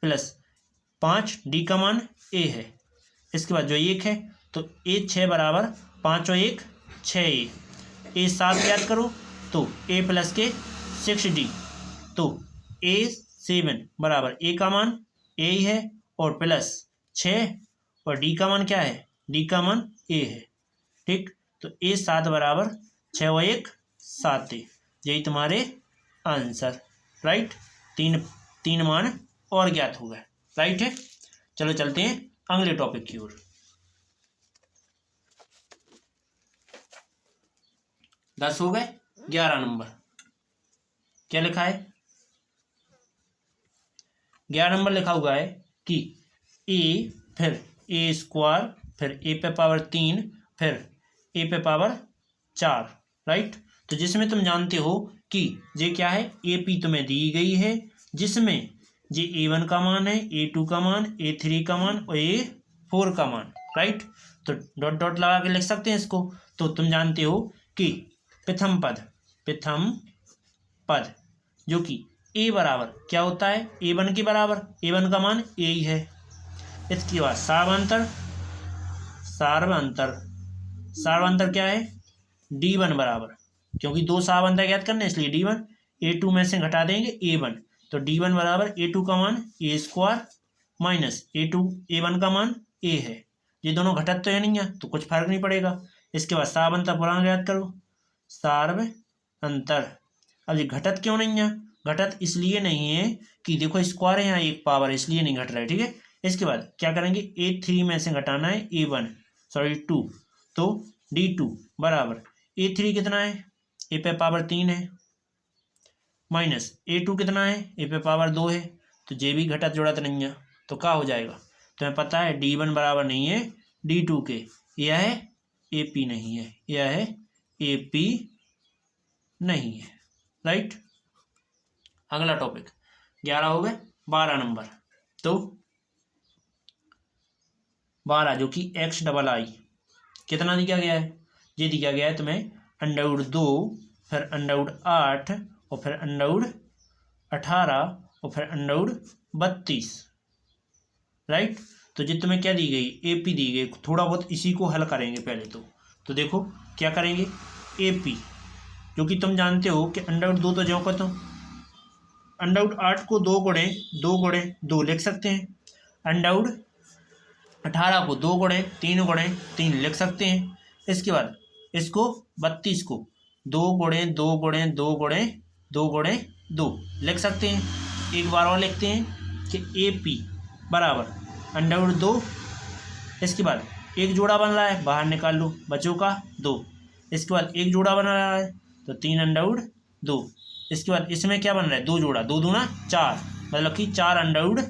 प्लस 5 d का मान a है। इसके बाद जो 1 है तो a6 बराबर 5 और 1 6a, a7 ज्ञात करो तो a प्लस के 6d, तो a7 बराबर a का मान a ही है और प्लस 6 और d का मान क्या है d का मान a है। ठीक, तो a7 बराबर 6 और 1 7, यही तुम्हारे आंसर। राइट, तीन मान और ज्ञात हो गए। राइट है, चलो चलते हैं अगले टॉपिक की ओर। 10 हो गए, 11 नंबर क्या लिखा है, 11 नंबर लिखा हुआ है कि a फिर a स्क्वायर फिर a पे पावर 3 फिर a पे पावर 4। राइट, तो जिसमें तुम जानते हो कि ये क्या है AP तुम्हें दी गई है, जिसमें ये a1 का मान है, a2 का मान, a3 का मान और a4 का मान। राइट, तो डॉट डॉट लगा के लिख सकते हैं इसको। तो तुम जानते हो कि प्रथम पद जो कि a बराबर क्या होता है a1 के बराबर, a1 का मान a ही है। इसके बाद सार्वंतर क्या है d1 बराबर, क्योंकि 2 सार्वंतर ज्ञात करने इसलिए d1, a2 में से घटा देंगे a1, तो d1 बराबर a2 का मान a स्क्वायर माइनस a1 का मान a है। ये दोनों घटत तो है नहीं है तो कुछ फर्क नहीं पड़ेगा। इसके बाद सार्वंतर पुराना ज्ञात करो, सार्वंतर। अब ये घटत क्यों नहीं है, घटत इसलिए नहीं है कि देखो स्क्वायर है यहाँ एक पावर, इसलिए नहीं घट रहा है। ठीक है, इसके बाद क्या करेंगे a3 में से घटाना है a2, तो d2 बराबर a3 कितना है a पे पावर 3 है माइनस a2 कितना है a पे पावर 2 है, तो ये भी घटत जुड़त नहीं है, तो क्या हो जाएगा तुम्हें पता है d1 बराबर नहीं है d2 के, यह है AP नहीं है, यह है AP नहीं है। राइट, अगला टॉपिक 11 हो गए, 12 नंबर, तो 12 जो कि XII कितना दिया गया है, ये दिया गया है तुम्हें √2 फिर √8 और फिर √18 और फिर √32। राइट, तो ये तुम्हें क्या दी गई AP दी गई, थोड़ा बहुत इसी को हल करेंगे पहले तो देखो क्या करेंगे AP जो कि तुम जानते हो कि √2 तो जो को तो √8 को 2 गुणे 2 लिख सकते हैं, √18 को 2 गुणे 3 लिख सकते हैं। इसके बाद इसको 32 को 2 गुणे 2 गुणे 2 गुणे 2 गुणे 2 लिख सकते हैं। एक बार और लिखते हैं कि AP बराबर अंडर रूट 2। इसके बाद एक जोड़ा बन रहा है, बाहर निकाल लो, बचो का 2। इसके बाद एक जोड़ा बन रहा है तो 3 अंडर रूट 2। इसके बाद इसमें क्या बन रहा है, 2 जोड़ा, 2 दूना 4, मतलब कि 4 अंडर रूट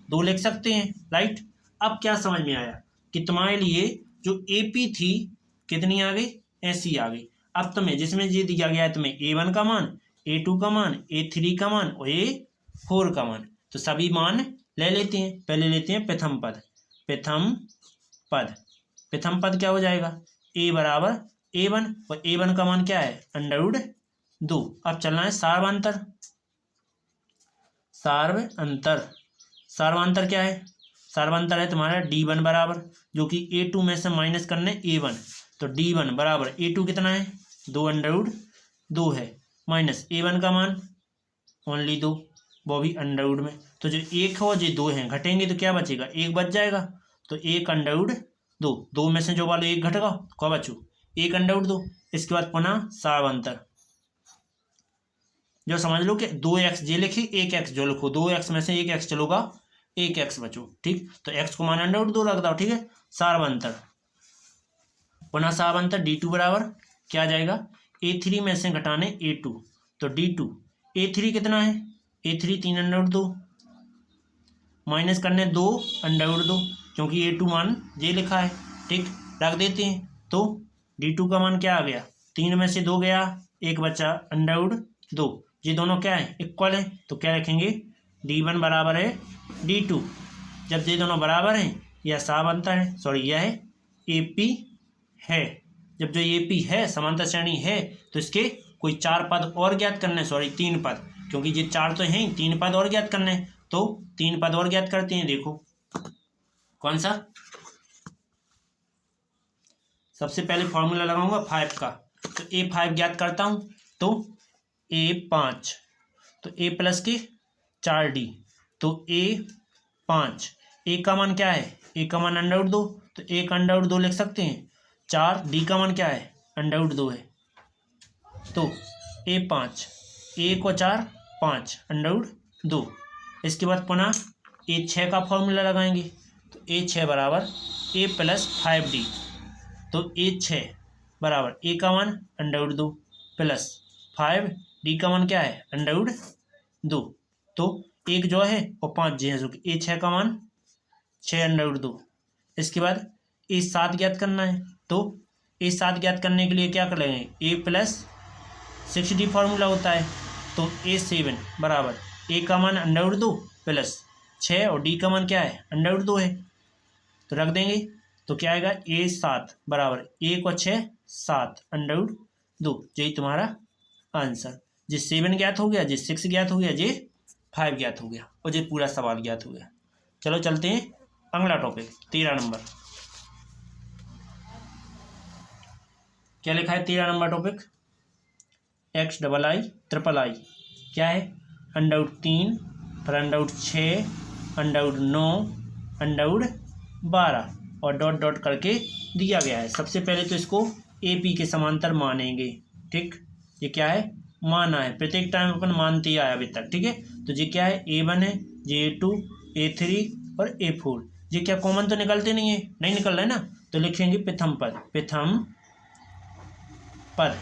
2 लिख सकते हैं, राइट। अब क्या समझ में आया कि तुम्हारे लिए जो AP थी कितनी आ गई, ऐसी आ गई। अब तुम्हें जिसमें ये दिया गया है तुम्हें A1 का मान, A2 का मान, A3 का मान और A4 का मान, तो सभी मान ले लेते हैं। पहले लेते हैं प्रथम पद। प्रथम पद क्या हो जाएगा, A बराबर A1 और A1 का मान क्या है, अंडर रूट 2। अब चलना है सार्वंतर। सार्वंतर क्या है, सार्वंतर है तुम्हारा D1 बराबर, जो कि A2 में से माइनस करने A1, तो D1 बराबर A2 कितना है, 2 अंडर रूट 2 है, माइनस A1 का मान ओनली 2, वो भी अंडर रूट में। तो जो 1 है और जो 2 हैं घटेंगे तो क्या बचेगा, 1 बच जाएगा, तो 1 अंडर रूट 2, 2 में से जो वाले 1 घटेगा क्या बचू, 1 अंडर रूट 2। इसके बाद पुनः सार्वंतर, जो समझ लो कि 2x जे लिखी 1x जो लिखो, 2x में से 1x चलोगा, 1x बचो, ठीक। तो x को मान अंडर रूट 2 रख दो, ठीक है। सार्वंतर, पुनः सार्वंतर D2 बराबर क्या आ जाएगा, A3 में से घटाने A2, तो D2 A3 कितना है, A3 3 अंडर रूट 2 माइनस करने 2 अंडर रूट 2, क्योंकि A2 मान जे लिखा है, ठीक, रख देते हैं। तो D2 का मान क्या आ गया, 3 में से 2 गया, 1 बचा अंडर रूट 2। ये दोनों क्या है, इक्वल है, तो क्या रखेंगे, D1 बराबर है D2। जब ये दोनों बराबर हैं, यह सार्वंतर है, सॉरी यह है AP है। जब जो AP है समांतर श्रेणी है तो इसके कोई 4 पद और ज्ञात करने, सॉरी 3 पद, क्योंकि ये 4 तो हैं, 3 पद और ज्ञात करने, तो 3 पद और ज्ञात करते हैं। देखो कौन सा, सबसे पहले फॉर्मूला लगाऊंगा 5 का, तो A5 ज्ञात करता हूं, तो A5, तो A प्लस के 4D, तो A5, A का मान क्या है, A का मान अंडर रूट 2, तो 1 अंडर रूट 2 लिख सकते हैं। 4D का मान क्या है, अंडर रूट 2 है, तो A5, 1 और 4 5 अंडर रूट 2। इसके बाद पुनः A6 का फॉर्मूला लगाएंगे, तो A6 बराबर A प्लस 5D, तो A6 बराबर A का मान अंडर रूट 2 प्लस 5D का मान क्या है, अंडर रूट 2, तो 1 जो है और 5 जो है, जो कि A6 का मान 6 अंडर रूट 2। इसके बाद A7 ज्ञात करना है, तो A7 ज्ञात करने के लिए क्या कर लेंगे, A प्लस 6D फॉर्मूला होता है, तो A7 बराबर A का मान अंडर रूट 2 प्लस 6 और D का मान क्या है, अंडर रूट 2 है, तो रख देंगे, तो क्या आएगा, A7 बराबर 1 और 6 7 अंडर रूट 2। यही तुम्हारा आंसर। जे 7 ज्ञात हो गया, जे 6 ज्ञात हो गया, जे 5 ज्ञात हो गया, और जे पूरा सवाल ज्ञात हो गया। चलो चलते हैं अगला टॉपिक, 13 नंबर। क्या लिखा है 13 नंबर टॉपिक, XII क्या है, अंडर रूट 3 पर under root 6 under root 9 under root 12 और डॉट डॉट करके दिया गया है। सबसे पहले तो इसको AP के समांतर मानेंगे, ठीक, ये क्या है, माना है, प्रत्येक टाइम अपन मानते ही आया अभी तक, ठीक है। तो ये क्या है, A1 है, ये A2 A3 और A4, ये क्या कॉमन तो निकलते नहीं है, नहीं निकल रहा है ना, तो लिखेंगे प्रथम पद।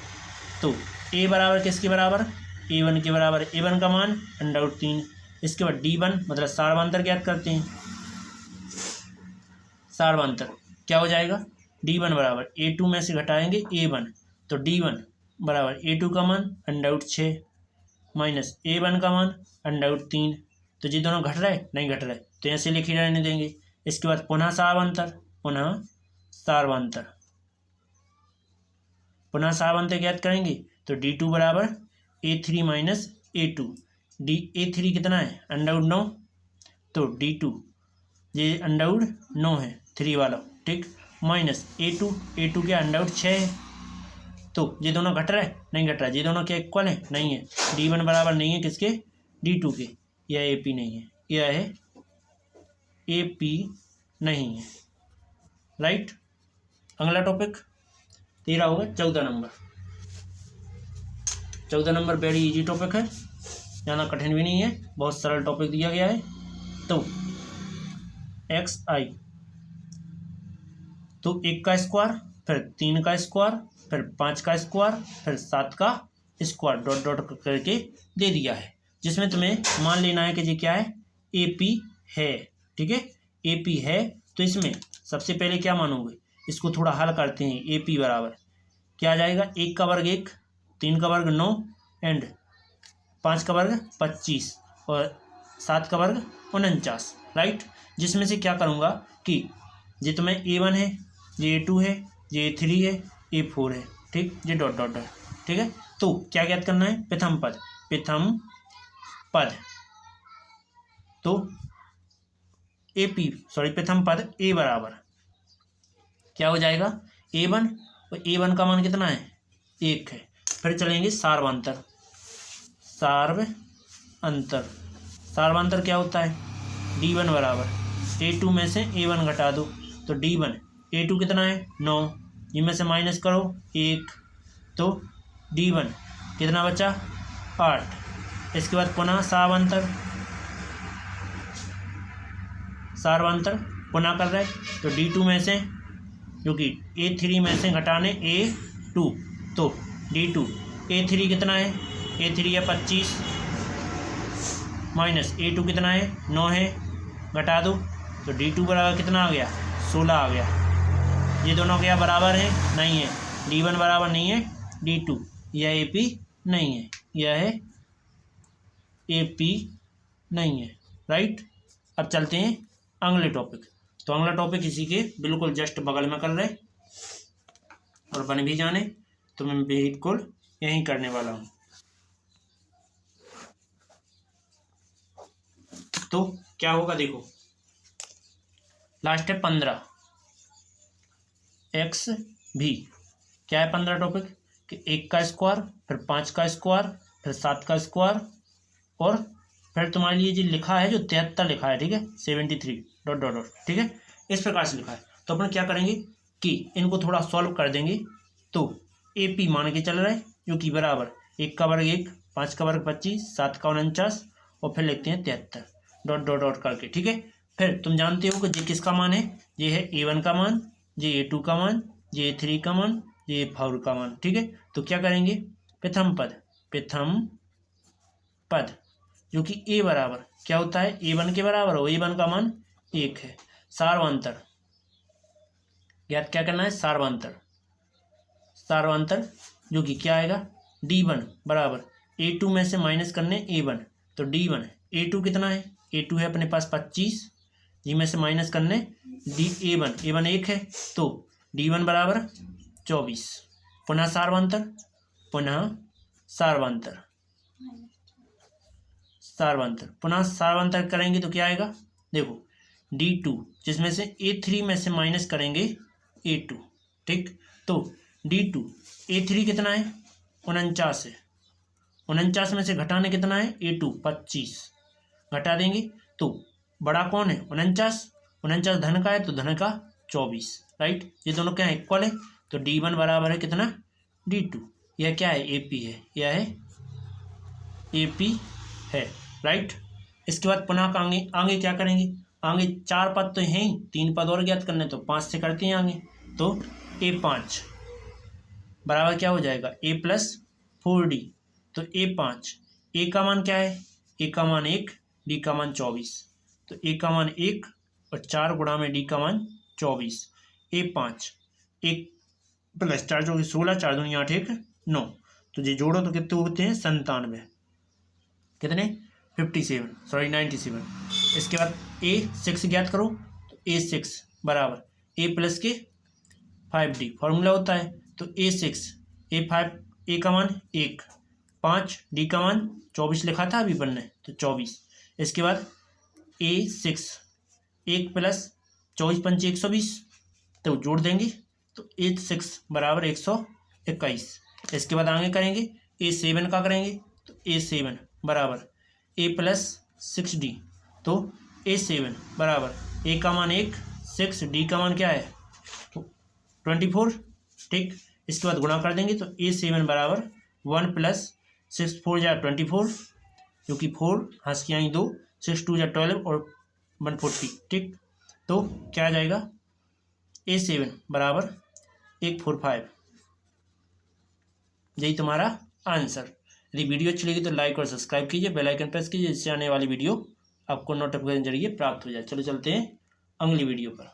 तो A बराबर किसके बराबर, A1 के बराबर, A1 का मान अंडर रूट 3। इसके बाद D1 मतलब सार्वंतर ज्ञात करते हैं, सार्वंतर क्या हो जाएगा, D1 बराबर A2 में से घटाएंगे A1, तो D1 बराबर A2 का मान अंडर रूट 6 माइनस A1 का मान अंडर रूट 3, तो ये दोनों घट रहे नहीं घट रहे, तो ऐसे लिखे रहने देंगे। इसके बाद पुनः सार्वंतर ज्ञात करेंगे, तो D2 बराबर A3 माइनस A2, A3 कितना है, अंडर रूट 9, तो D2 ये अंडर रूट 9 है 3 वाला, ठीक, माइनस A2 क्या अंडर रूट 6 है, तो ये दोनों घट रहे नहीं घट रहा, ये दोनों क्या इक्वल है, नहीं है। D1 बराबर नहीं है किसके, D2 के, यह AP नहीं है, यह है AP नहीं है, राइट। अगला टॉपिक 13 होगा 14 number. 14 number very easy topic है, ज़्यादा कठिन भी नहीं है, बहुत सरल टॉपिक दिया गया है। तो xi, तो 1 का स्क्वायर, फिर 3 का स्क्वायर, फिर 5 का स्क्वायर, फिर 7 का स्क्वायर, डॉट डॉट करके दे दिया है, जिसमें तुम्हें मान लेना है कि ये क्या है, AP है। ठीक है, AP है, तो इसमें सबसे पहले क्या मानोगे, इसको थोड़ा हल करते हैं। AP बराबर क्या आ जाएगा, 1 का वर्ग 1, 3 का वर्ग 9 एंड 5 का वर्ग 25 और 7 का वर्ग 49, राइट। जिसमें से क्या करूँगा कि ये तुम्हें A1 है, ये A2 है, ये A3 है, A4 है, ठीक, ये डॉट डॉट डॉट। ठीक है, तो क्या ज्ञात करना है, प्रथम पद, प्रथम पद, तो प्रथम पद A बराबर क्या हो जाएगा, A1, और A1 का मान कितना है, 1 है। फिर चलेंगे सार्वंतर, सार्वंतर क्या होता है, D1 बराबर A2 में से A1 घटा दो, तो D1, A2 कितना है 9, इनमें से माइनस करो 1, तो D1 कितना बचा 8। इसके बाद पुनः सार्वंतर पुनः कर रहे, तो D2 में से, जो कि A3 में से घटाने A2, तो D2, A3 कितना है, A3 है 25 माइनस A2 कितना है 9 है, घटा दो, तो D2 बराबर कितना आ गया 16 आ गया। ये दोनों क्या बराबर है, नहीं है, D1 बराबर नहीं है D2, यह AP नहीं है, यह है AP नहीं है, राइट। अब चलते हैं अगले टॉपिक। तो अगला टॉपिक इसी के बिल्कुल जस्ट बगल में कर रहे और बन भी जाने, तो मैं बिल्कुल यहीं करने वाला हूँ। तो क्या होगा देखो, लास्ट है 15 x भी, क्या है 15 टॉपिक कि 1 का स्क्वायर, फिर 5 का स्क्वायर, फिर 7 का स्क्वायर, और फिर तुम्हारे लिए जो लिखा है, जो 73 लिखा है, ठीक है, 73 डॉट डॉट डॉट, ठीक है, इस प्रकार से लिखा है। तो अपन क्या करेंगे कि इनको थोड़ा सॉल्व कर देंगे। तो AP मान के चल रहा है, जो कि बराबर 1 का वर्ग 1, 5 का वर्ग 25, 7 का 49, और फिर लिखते हैं 73 डॉट डॉट डॉट करके, ठीक है। फिर तुम जानते हो कि ये किसका मान है, ये है A1 का मान, ये A2 का मान, ये A3 का मान, ये A4 का मान, ठीक है। तो क्या करेंगे, प्रथम पद जो कि A बराबर क्या होता है, A1 के बराबर हो, A1 का मान 1 है। सार्वंतर ज्ञात क्या करना है, सार्वंतर जो कि क्या आएगा, D1 बराबर A2 में से माइनस करने A1, तो D1, A2 कितना है, A2 है अपने पास 25, जी में से माइनस करने A1 1 है, तो D1 बराबर 24। पुनः सार्वंतर करेंगे तो क्या आएगा, देखो D2 जिसमें से A3 में से माइनस करेंगे A2, ठीक, तो D2 A3 कितना है 49 है, 49 में से घटाने कितना है A2 25, घटा देंगे तो बड़ा कौन है 49 धन का है, तो धन का 24, राइट। ये दोनों क्या है, इक्वल है, तो D1 बराबर है कितना D2, यह क्या है AP है, यह है AP है, राइट। इसके बाद पुनः आगे क्या करेंगे, आगे 4 पद तो हैं ही, 3 पद और ज्ञात करने, तो 5 से करते हैं आगे, तो A5 बराबर क्या हो जाएगा A + 4D, तो A5, A का मान क्या है, A का मान 1, D का मान 24, तो A का मान 1 और 4 गुणा में D का मान 24, A5 1 + 4 जो कि 16, 4 दूनी 8 1 9, तो ये जोड़ो तो कितने होते हैं 97, कितने 97। इसके बाद A6 ज्ञात करो, तो A6 बराबर A + के 5D फॉर्मूला होता है, तो A6 A5, A का मान 1, 5, D का मान 24 लिखा था अभी बनने, तो 24। इसके बाद A6 1 + 24 × 5 = 120, तो जोड़ देंगे, तो A6 बराबर 121। इसके बाद आगे करेंगे A7 का करेंगे, तो A7 बराबर A + 6D, तो A7 बराबर A का मान 1, 6, D का मान क्या है तो 24, ठीक। इसके बाद गुणा कर देंगे, तो A7 बराबर 1 + 6 4 = 24, जो कि 4 हंस की आई 2, 6 2 = 12 और 140, ठीक। तो क्या आ जाएगा, A7 बराबर 145। यही तुम्हारा आंसर। यदि वीडियो अच्छी लगी तो लाइक और सब्सक्राइब कीजिए, बेल आइकन प्रेस कीजिए, जिससे आने वाली वीडियो आपको नोटिफिकेशन जरिए प्राप्त हो जाए। चलो चलते हैं अगली वीडियो पर।